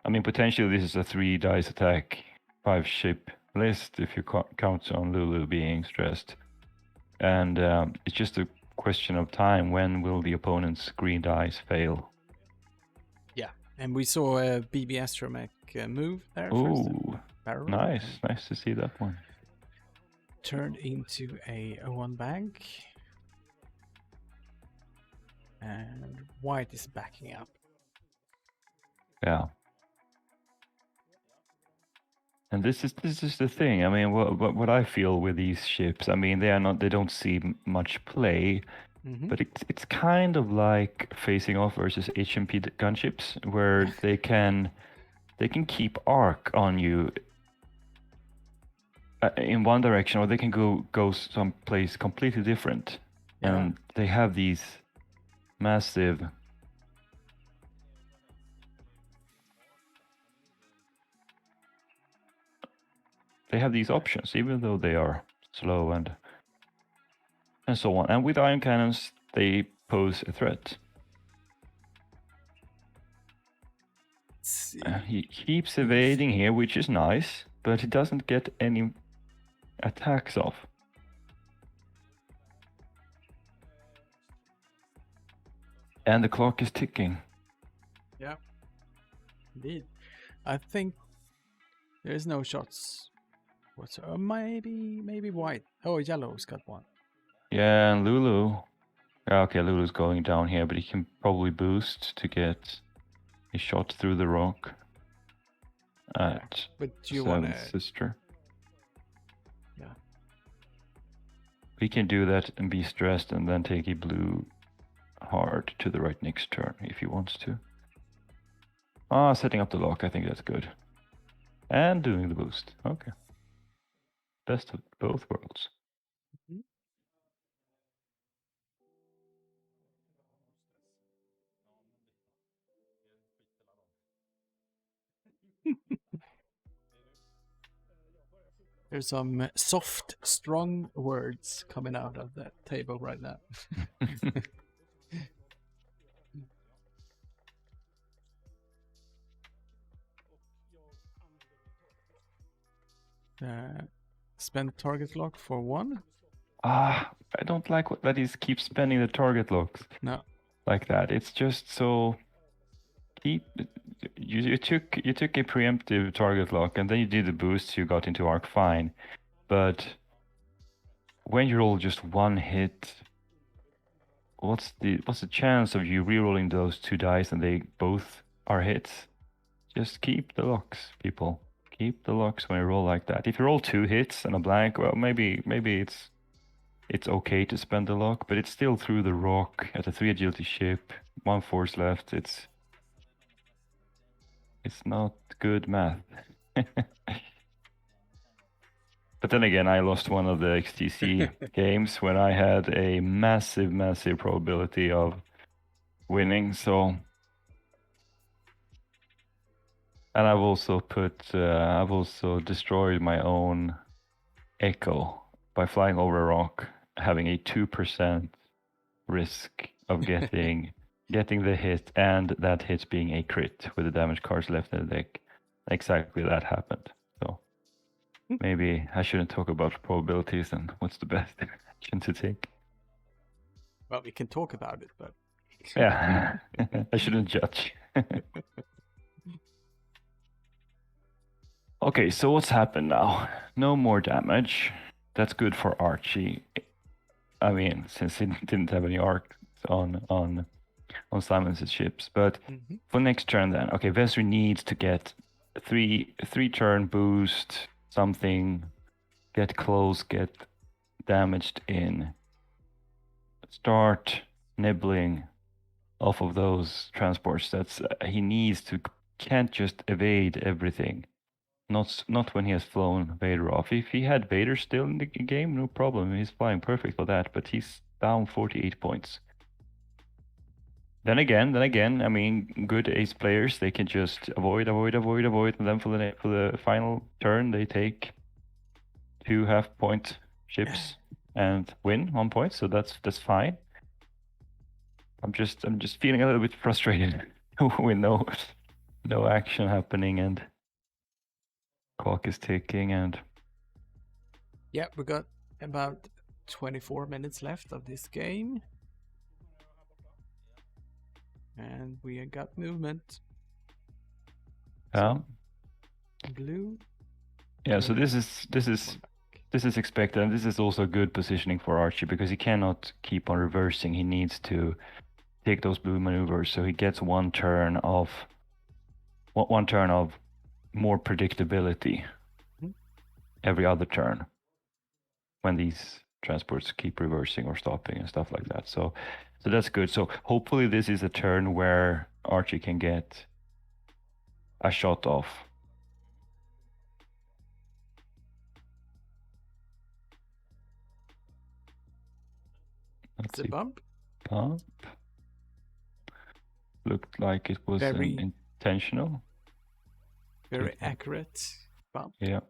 I mean, potentially this is a 3 dice attack, 5 ship list if you count on Lulu being stressed. And it's just a question of time. When will the opponent's green dice fail? Yeah, and we saw a BB Astromech move there. Ooh, nice. Nice to see that one. Turned into a 01 bank. And white is backing up. Yeah. And this is the thing. I mean, what I feel with these ships, I mean, they don't see much play, but it's kind of like facing off versus HMP gunships, where they can keep arc on you in one direction, or they can go someplace completely different. Yeah. And they have these massive options, even though they are slow and so on. And with ion cannons, they pose a threat. He keeps evading here, which is nice, but he doesn't get any attacks off. And the clock is ticking. Yeah, indeed. I think there's no shots. What's maybe white? Oh, yellow's got one. Yeah, and Lulu. Okay, Lulu's going down here, but he can probably boost to get a shot through the rock at Seventh Sister. Yeah. We can do that and be stressed and then take a blue hard to the right next turn if he wants to. Setting up the lock, I think that's good. And doing the boost. Okay. Best of both worlds. There's some soft, strong words coming out of that table right now. Spend target lock for 1. I don't like that he keeps spending the target locks. No. Like that. It's just so. You took a preemptive target lock, and then you did the boost. You got into arc fine, but when you roll just one hit, what's the chance of you rerolling those 2 dice and they both are hits? Just keep the locks, people. Keep the locks when you roll like that. If you roll 2 hits and a blank, well, maybe it's okay to spend the lock, but it's still through the rock at a 3 agility ship, 1 force left. It's not good math. But then again, I lost one of the XTC games when I had a massive probability of winning. So, and I've also destroyed my own echo by flying over a rock, having a 2% risk of getting the hit, and that hit being a crit with the damage cards left in the deck. Exactly that happened. So maybe I shouldn't talk about probabilities and what's the best action to take. Well, we can talk about it, but yeah, I shouldn't judge. Okay, so what's happened now? No more damage. That's good for Archie. I mean, since he didn't have any arcs on Simon's ships, but for next turn then, okay, Vesri needs to get a three turn boost, something, get close, get damaged in, start nibbling off of those transports. That's he needs to, can't just evade everything. Not when he has flown Vader off. If he had Vader still in the game, no problem. He's flying perfect for that, but he's down 48 points. Then again, I mean, good ace players, they can just avoid, and then for the final turn, they take 2 half-point ships and win 1 point. So that's fine. I'm just feeling a little bit frustrated with no action happening and clock is ticking and. Yeah, we got about 24 minutes left of this game. And we got movement. Yeah. Blue. Yeah, so this is expected, and this is also good positioning for Archie because he cannot keep on reversing. He needs to take those blue maneuvers, so he gets one turn of more predictability every other turn when these transports keep reversing or stopping and stuff like that. So that's good. So hopefully this is a turn where Archie can get a shot off. It's a bump. Looked like it was intentional. Very accurate bump. Yeah.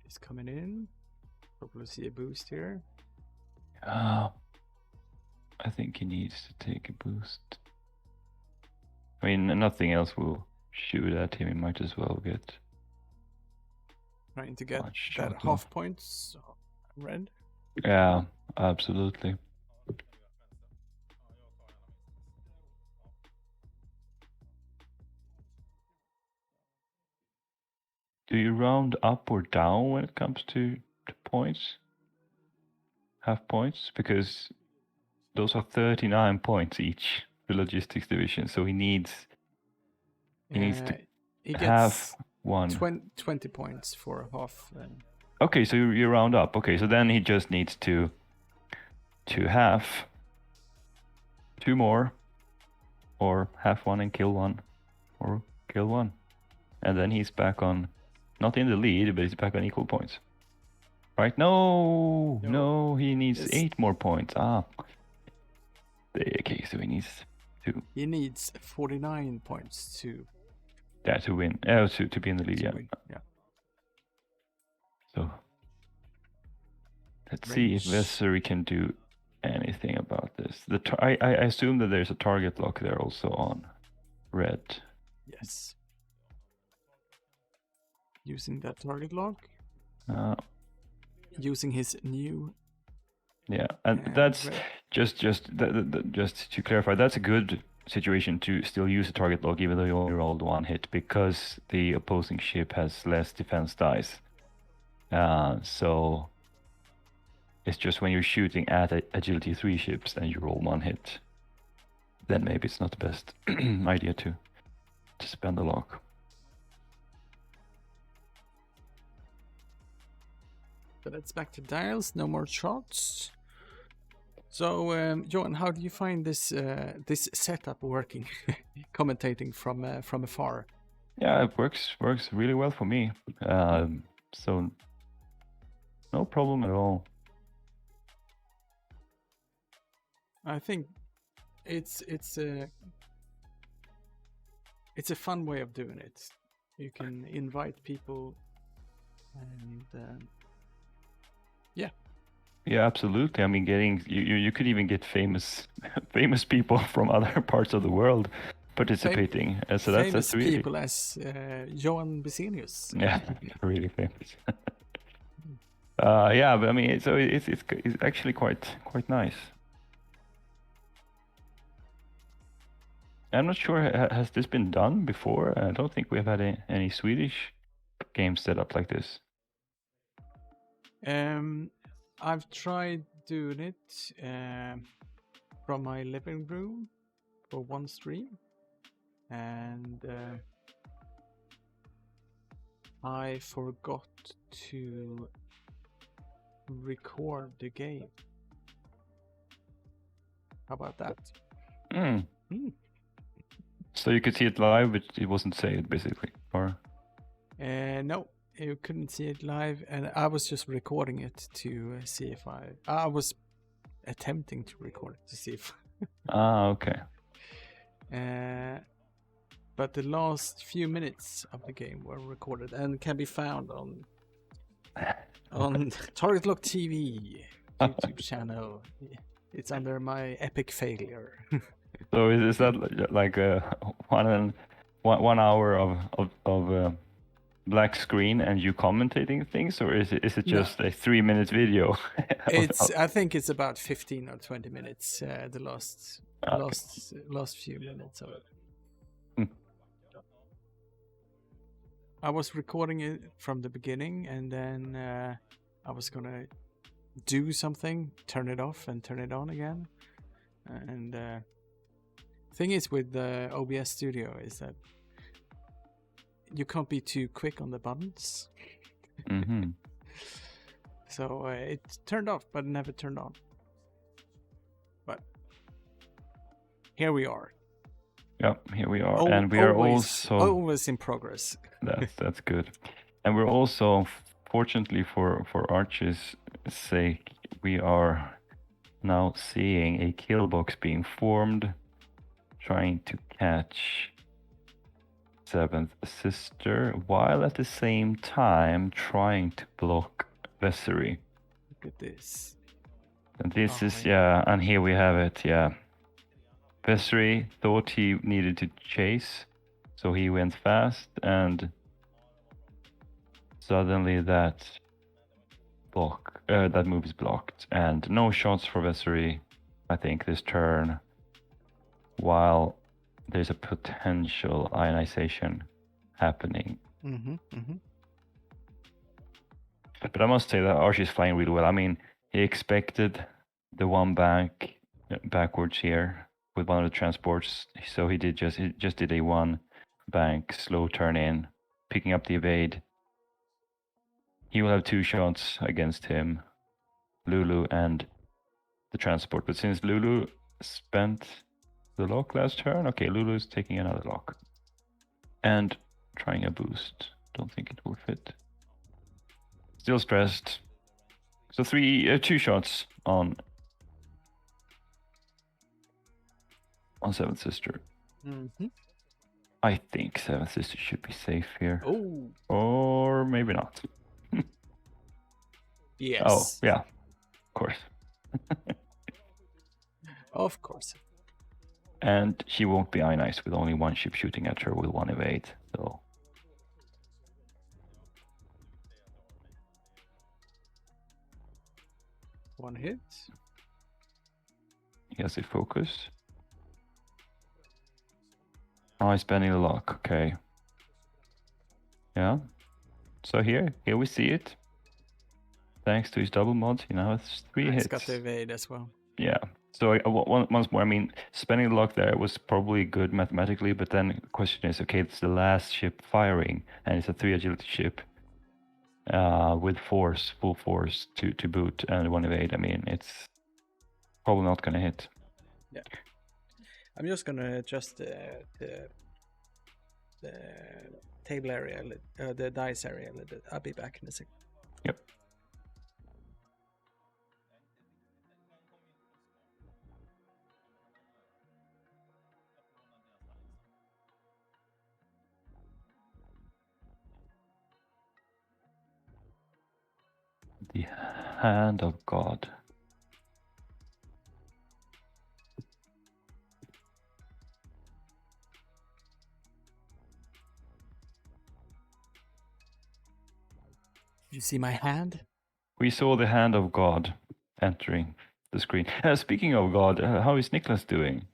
He's coming in. Hopefully see a boost here. I think he needs to take a boost. I mean, nothing else will shoot at him. He might as well get. Trying to get that half points red. Yeah, absolutely. Do you round up or down when it comes to points? Half points? Because those are 39 points each, the logistics division. So he needs to have one. 20 points for half. Okay, so you round up. Okay, so then he just needs to have 2 more, or have 1 and kill 1, or kill 1. and then he's back on, not in the lead, but he's back on equal points. Right? No, he needs 8 more points. Okay, so he needs 2. He needs 49 points to win. To be in the lead, yeah. Yeah. So let's see if Vessery can do anything about this. I assume that there's a target lock there also on red. Yes. Using that target lock. Using his new. Yeah, and that's just to clarify. That's a good situation to still use a target lock even though you only rolled 1 hit, because the opposing ship has less defense dice. So it's just when you're shooting at agility 3 ships and you roll 1 hit, then maybe it's not the best idea to spend the lock. So that's back to dials. No more shots. So, Johan, how do you find this this setup working? Commentating from afar. Yeah, it works really well for me. So no problem at all. I think it's a fun way of doing it. You can invite people, and yeah. Yeah, absolutely. I mean, you could even get famous people from other parts of the world participating. So that's really famous people as Johan Bisenius. Yeah, really famous. Yeah, but I mean, so it's actually quite nice. I'm not sure, has this been done before? I don't think we've had any Swedish games set up like this. I've tried doing it from my living room for one stream, and I forgot to record the game. How about that? So you could see it live, but it wasn't saved, basically, or? No, you couldn't see it live, and I was just recording it to see if I was attempting to record it to see if. Okay. But the last few minutes of the game were recorded and can be found on TargetLockTV YouTube channel. It's under my epic failure. So is that like 1 hour of black screen and you commentating things, or is it just a 3-minute video? I think it's about 15 or 20 minutes. The last few minutes of it. I was recording it from the beginning, and then I was gonna do something, turn it off and turn it on again. And thing is with the OBS Studio is that you can't be too quick on the buttons. Mm-hmm. So it turned off, but never turned on. But here we are. Yep, here we are, and we are also always in progress. That's good, and we're also, fortunately for Archie's sake, we are now seeing a kill box being formed, trying to catch Seventh Sister, while at the same time trying to block Vessery. Look at this. And this is, yeah, and here we have it, yeah. Vessery thought he needed to chase, so he went fast, and suddenly that move is blocked, and no shots for Vessery, I think, this turn, while there's a potential ionization happening. But I must say that Archie's flying really well. I mean, he expected the one bank backwards here with one of the transports, so he just did a 1 bank slow turn in, picking up the evade. He will have 2 shots against him, Lulu and the transport. But since Lulu spent the lock last turn, okay, Lulu's taking another lock. And trying a boost. Don't think it will fit. Still stressed. So 2 shots on Seventh Sister. Mm-hmm. I think Seventh Sister should be safe here. Oh. Or maybe not. Yes. Oh, yeah. Of course. Of course. And she won't be ionized with only one ship shooting at her with 1 evade. So one hit. he has a focus. Oh, he's spending the lock. Okay. Yeah. So here we see it. Thanks to his double mods, he now has 3 hits. He's got the evade as well. Yeah. So once more, I mean, spending the lock there was probably good mathematically, but then the question is, okay, it's the last ship firing, and it's a 3 agility ship with force, full force to boot, and 1 evade. I mean, it's probably not going to hit. Yeah. I'm just going to adjust the table area, the dice area a little bit. I'll be back in a second. Yep. The hand of God. You see my hand? We saw the hand of God entering the screen. Speaking of God, how is Nicholas doing?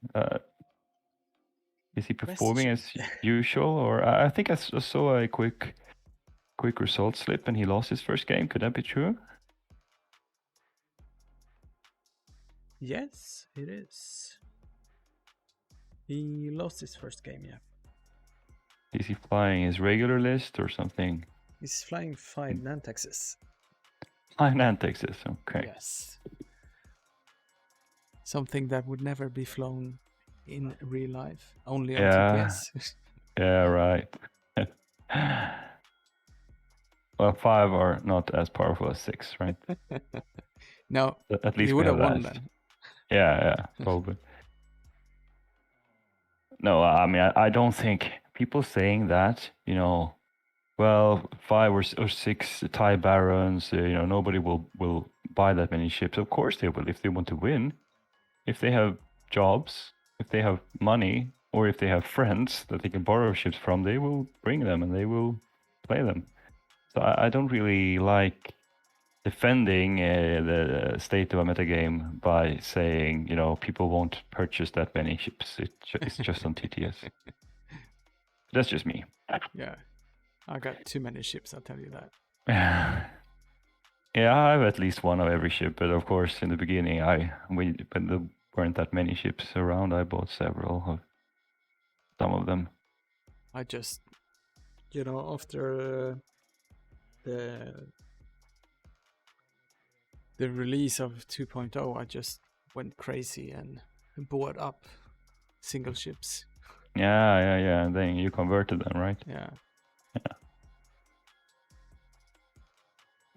Is he performing as usual, or I think I saw a quick result slip and he lost his first game? Could that be true? Yes, it is. He lost his first game, yeah. Is he flying his regular list or something? He's flying 5 Nantexes. 5 Nantexes, okay. Yes. Something that would never be flown in real life, only on TPS. Yeah, right. Well, 5 are not as powerful as 6, right? No, at least he would have won then. Yeah, probably. No, I mean, I don't think people saying that, you know, well, 5 or 6 TIE Barons, nobody will buy that many ships. Of course they will if they want to win. If they have jobs, if they have money, or if they have friends that they can borrow ships from, they will bring them and they will play them. So I don't really like defending the state of a metagame by saying, people won't purchase that many ships. It's just on TTS. That's just me. Yeah, I got too many ships, I'll tell you that. Yeah, I have at least one of every ship, but of course in the beginning, when there weren't that many ships around, I bought several of some of them. I just, after the release of 2.0, I just went crazy and bought up single ships. Yeah. And then you converted them, right? Yeah.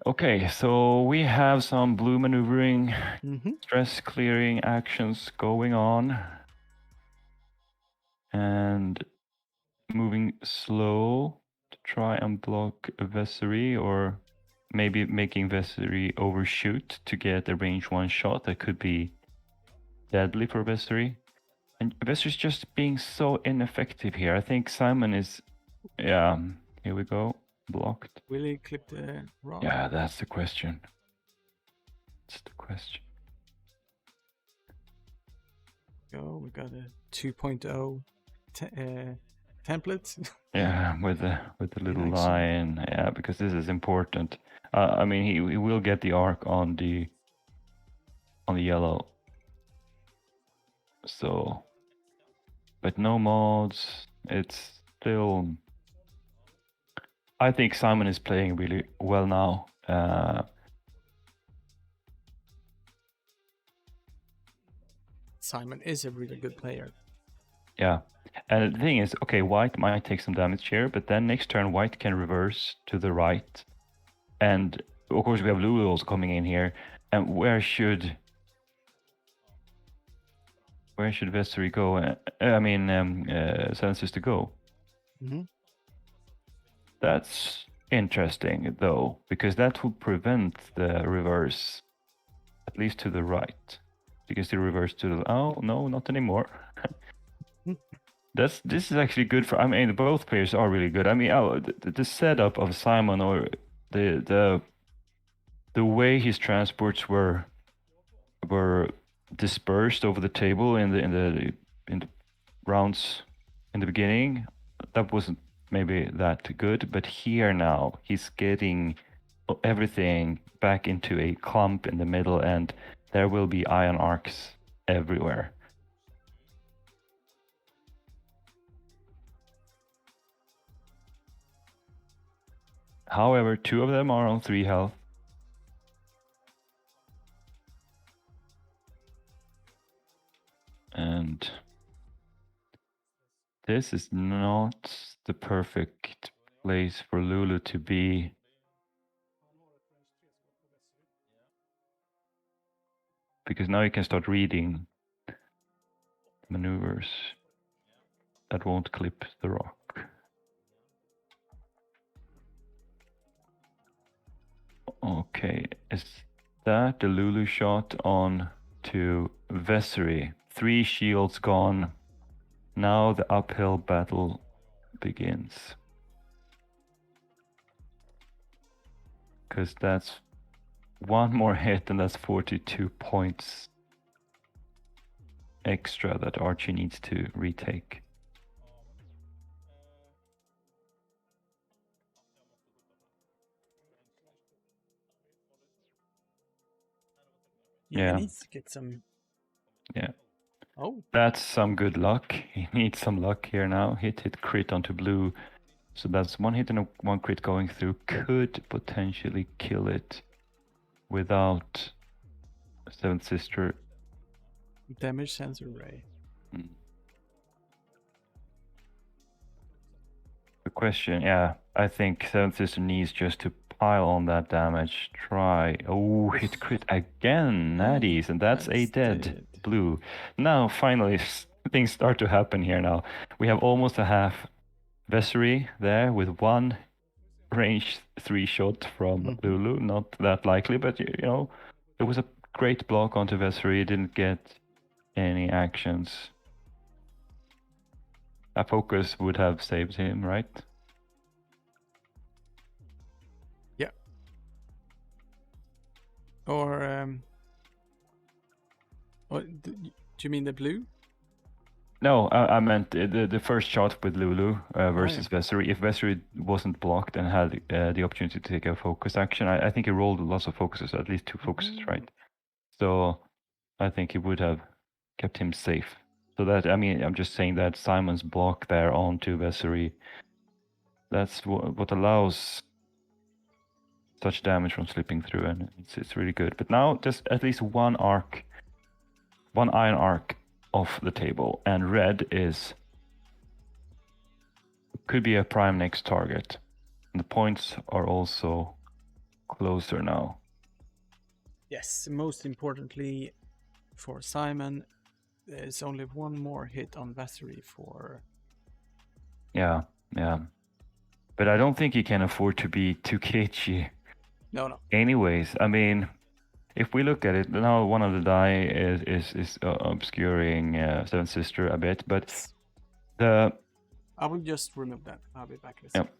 Okay, so we have some blue maneuvering, Mm-hmm. stress clearing actions going on. And moving slow to try and block a Vessery, or maybe making Vessery overshoot to get a range 1 shot that could be deadly for Vessery. And Vessery's just being so ineffective here. I think Simon is... Yeah, here we go. Blocked. Will he clip the rock? Yeah, that's the question. That's the question. Go, we got a 2.0 template. Yeah, with the little line. Yeah, because this is important. I mean, he will get the arc on the yellow. So, but no mods. It's still... I think Simon is playing really well now. Simon is a really good player. Yeah, And the thing is, okay, white might take some damage here, but then next turn white can reverse to the right. And of course we have Lulu also coming in here. And where should Vessery go? Seven Sister go? Mm-hmm. That's interesting though, because that will prevent the reverse, at least to the right. You can still reverse to the, oh no, not anymore. This is actually good for, I mean, both players are really good. I mean, the setup of Simon, or the way his transports were dispersed over the table in the rounds in the beginning, that wasn't maybe that good, but here now he's getting everything back into a clump in the middle, and there will be ion arcs everywhere. However, 2 of them are on 3 health. And this is not the perfect place for Lulu to be. Because now you can start reading maneuvers that won't clip the rock. Okay, is that the Lulu shot on to Vessery? 3 shields gone. Now the uphill battle begins. Because that's 1 more hit and that's 42 points extra that Archie needs to retake. Yeah, he needs to get some. Yeah. Oh. That's some good luck. He needs some luck here now. Hit crit onto blue. So that's 1 hit and 1 crit going through. Could potentially kill it without Seventh Sister. Damage sensor ray. The question, yeah, I think Seventh Sister needs just to pile on that damage. Try. Oh, hit crit again. Natties, and that's a dead blue. Now, finally, things start to happen here now. We have almost a half Vessery there with 1 range 3 shot from Lulu. Not that likely, but you know, it was a great block onto Vessery. Didn't get any actions. A focus would have saved him, right? Yeah. Or do you mean the blue? No, I meant the first shot with Lulu versus Vessery. If Vessery wasn't blocked and had the opportunity to take a focus action, I think he rolled lots of focuses, at least 2 focuses, right? So I think he would have kept him safe. So that, I mean, I'm just saying that Simon's block there onto Vessery, that's what allows such damage from slipping through, and it's really good. But now just at least 1 arc, 1 iron arc off the table, and red could be a prime next target. And the points are also closer now. Yes, most importantly for Simon, there's only 1 more hit on Vessery for... Yeah. But I don't think he can afford to be too cagey. No. Anyways, I mean, if we look at it, now one of the die is obscuring Seventh Sister a bit, but the... I will just remove that. I'll be back in a second. Yep.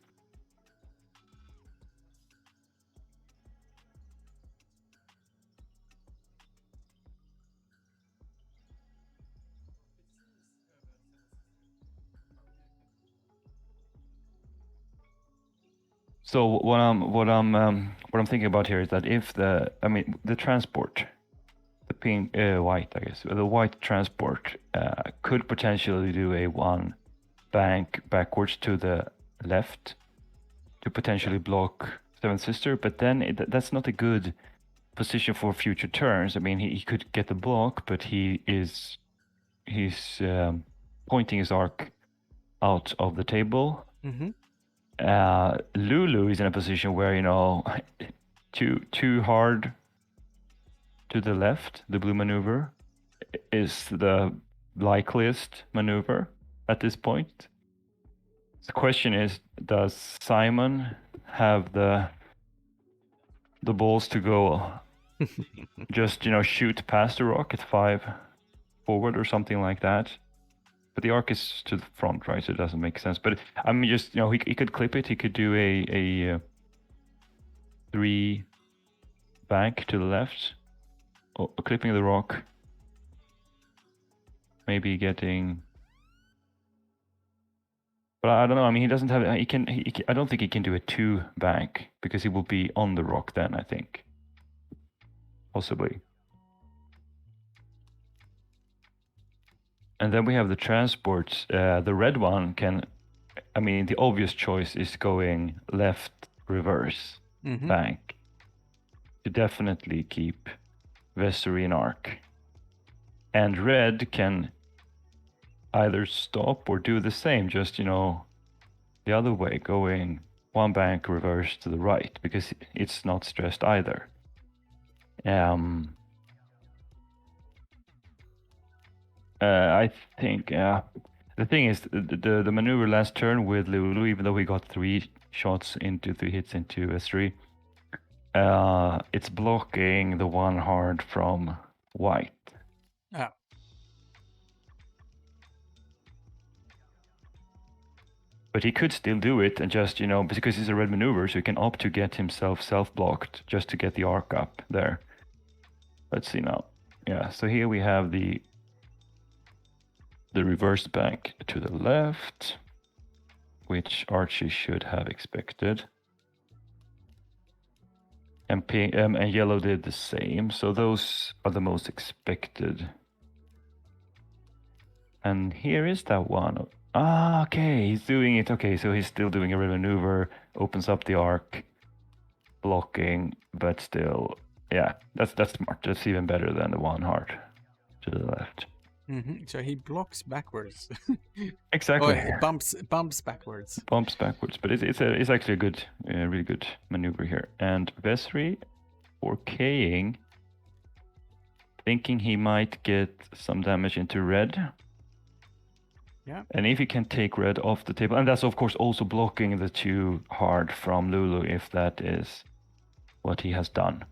So what I'm thinking about here is that if the transport, the pink white, I guess, the white transport could potentially do a 1 bank backwards to the left to potentially block Seventh Sister, but then that's not a good position for future turns. I mean, he could get the block, but he's pointing his arc out of the table. Mm-hmm. Lulu is in a position where, you know, too hard to the left, the blue maneuver, is the likeliest maneuver at this point. The question is, does Simon have the balls to go just, you know, shoot past the rock at 5 forward or something like that? But the arc is to the front, right? So it doesn't make sense. But I mean, just, you know, he could clip it. He could do a 3 bank to the left, clipping the rock. Maybe getting. But I don't know. I mean, he doesn't have. He can. I don't think he can do a 2 bank because he will be on the rock then. I think. Possibly. And then we have the transports. The red one can. I mean, the obvious choice is going left reverse bank to definitely keep Vessery in arc. And red can either stop or do the same, just, you know, the other way, going 1 bank reverse to the right, because it's not stressed either. I think the thing is the maneuver last turn with Lulu, even though we got 3 shots into 3 hits into S3, it's blocking the 1 hard from white. Ah. But he could still do it and just, you know, because it's a red maneuver, so he can opt to get himself self-blocked just to get the arc up there. Let's see now. Yeah, so here we have the reverse bank to the left, which Archie should have expected. And yellow did the same, so those are the most expected. And here is that one. Ah, okay, he's doing it. Okay, so he's still doing a red maneuver, opens up the arc, blocking, but still, yeah, that's smart. That's even better than the 1 hard to the left. So he blocks backwards. Exactly. Oh, bumps backwards. Bumps backwards, but it's actually a good, really good maneuver here. And Vessery 4King, thinking he might get some damage into red. Yeah. And if he can take red off the table, and that's of course also blocking the 2 hard from Lulu, if that is what he has done.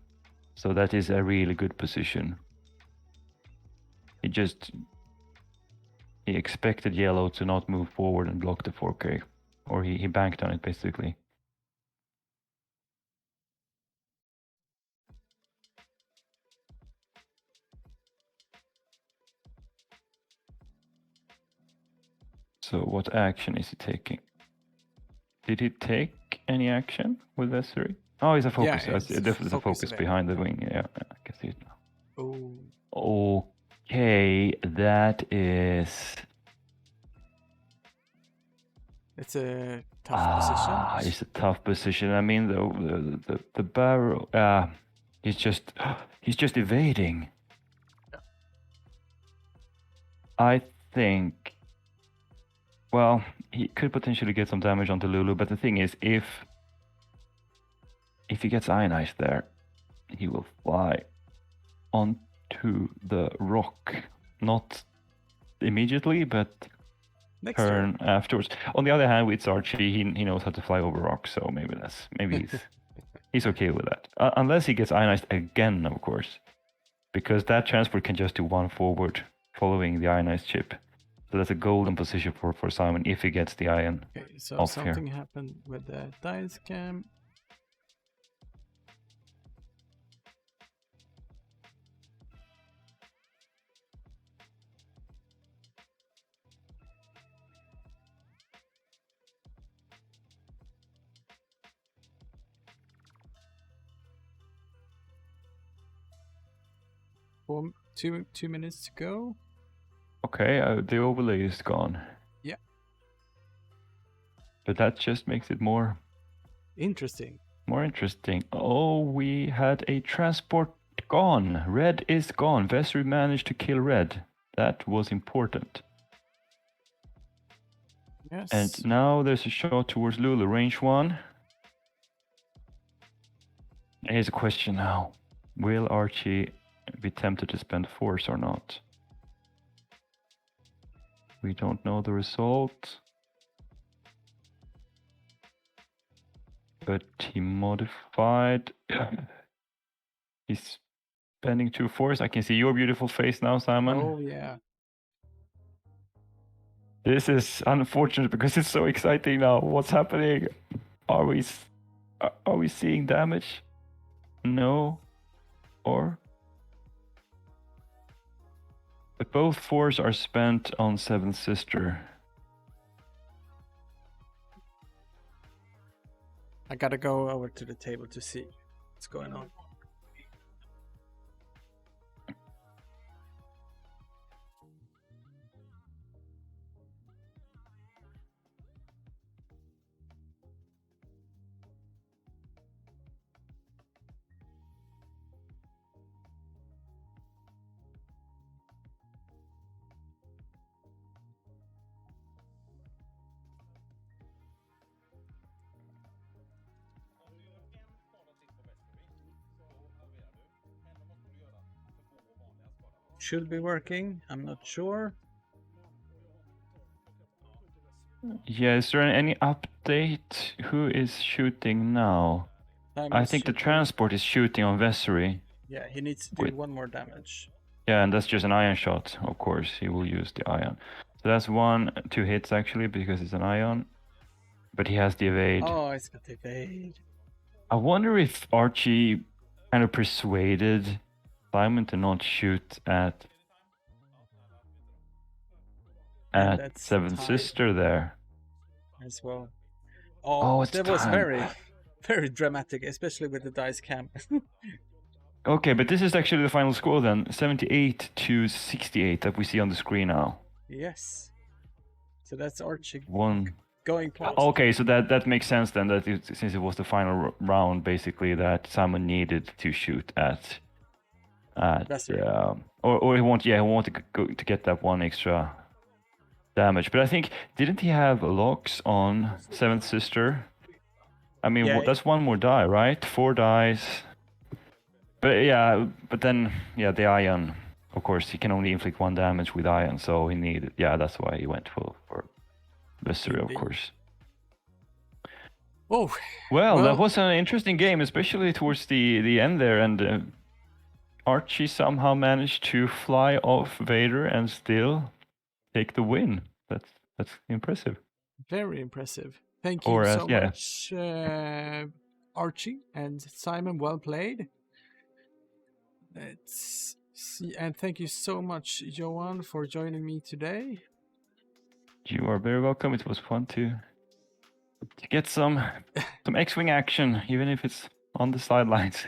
So that is a really good position. He expected yellow to not move forward and block the 4K, or he banked on it basically. So what action is he taking? Did he take any action with Vessery? Oh, he's a focus. Yeah, Definitely a focus event. behind the wing. Yeah, I can see it now. Oh. Okay, that is. It's a tough position. It's a tough position. I mean, the barrel. He's just evading. Yeah. I think. Well, he could potentially get some damage onto Lulu, but the thing is, if he gets ionized there, he will fly onto the rock. Not immediately, but next turn afterwards. On the other hand, with Archie, he knows how to fly over rocks, so maybe he's okay with that. Unless he gets ionized again, of course, because that transport can just do 1 forward following the ionized chip. So that's a golden position for Simon if he gets the ion. Okay, so off something here. happened with the dice cam. Two minutes to go. Okay, the overlay is gone. Yeah. But that just makes it more interesting. More interesting. Oh, we had a transport gone. Red is gone. Vessery managed to kill red. That was important. Yes. And now there's a shot towards Lulu, range 1. Here's a question now. Will Archie be tempted to spend force or not? We don't know the result. But he modified. He's spending 2 force. I can see your beautiful face now, Simon. Oh, yeah. This is unfortunate because it's so exciting now. What's happening? Are we seeing damage? No. Or? But both fours are spent on Seventh Sister. I gotta go over to the table to see what's going on. Should be working, I'm not sure. Yeah, is there any update? Who is shooting now? I think the transport is shooting on Vessery. Yeah, he needs to do 1 more damage. Yeah, and that's just an ion shot, of course. He will use the ion. So that's 2 hits actually, because it's an ion. But he has the evade. Oh, it's got the evade. I wonder if Archie kind of persuaded Simon to not shoot at Seventh Sister there. As well. Oh, that was time. very dramatic, especially with the dice cam. Okay, but this is actually the final score then. 78 to 68 that we see on the screen now. Yes. So that's Archie going close. Okay, so that makes sense then, that since it was the final round, basically, that Simon needed to shoot at or he wanted to get that 1 extra damage. But I think, didn't he have locks on Seventh Sister? I mean, that's 1 more die, right? 4 dies. But then the ion. Of course, he can only inflict 1 damage with ion, so he needed. Yeah, that's why he went for Vessery, of course. Oh, well, that was an interesting game, especially towards the end there, and Archie somehow managed to fly off Vader and still take the win. That's impressive. Very impressive. Thank you so much, Archie and Simon. Well played. Let's see, and thank you so much, Johan, for joining me today. You are very welcome. It was fun to get some X-Wing action, even if it's on the sidelines.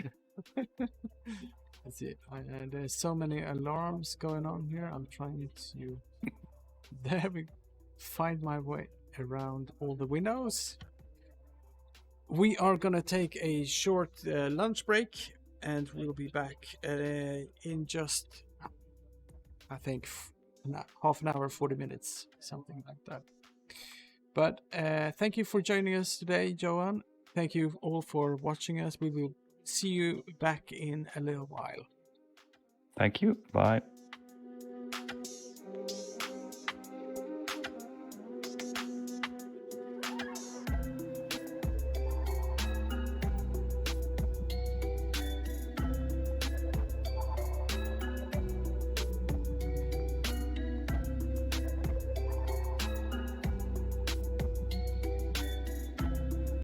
That's it. There's so many alarms going on here. I'm trying to find my way around all the windows. We are gonna take a short lunch break, and we'll be back in just, I think, half an hour, 40 minutes, something like that. But thank you for joining us today, Johan. Thank you all for watching us. We will see you back in a little while. Thank you. Bye.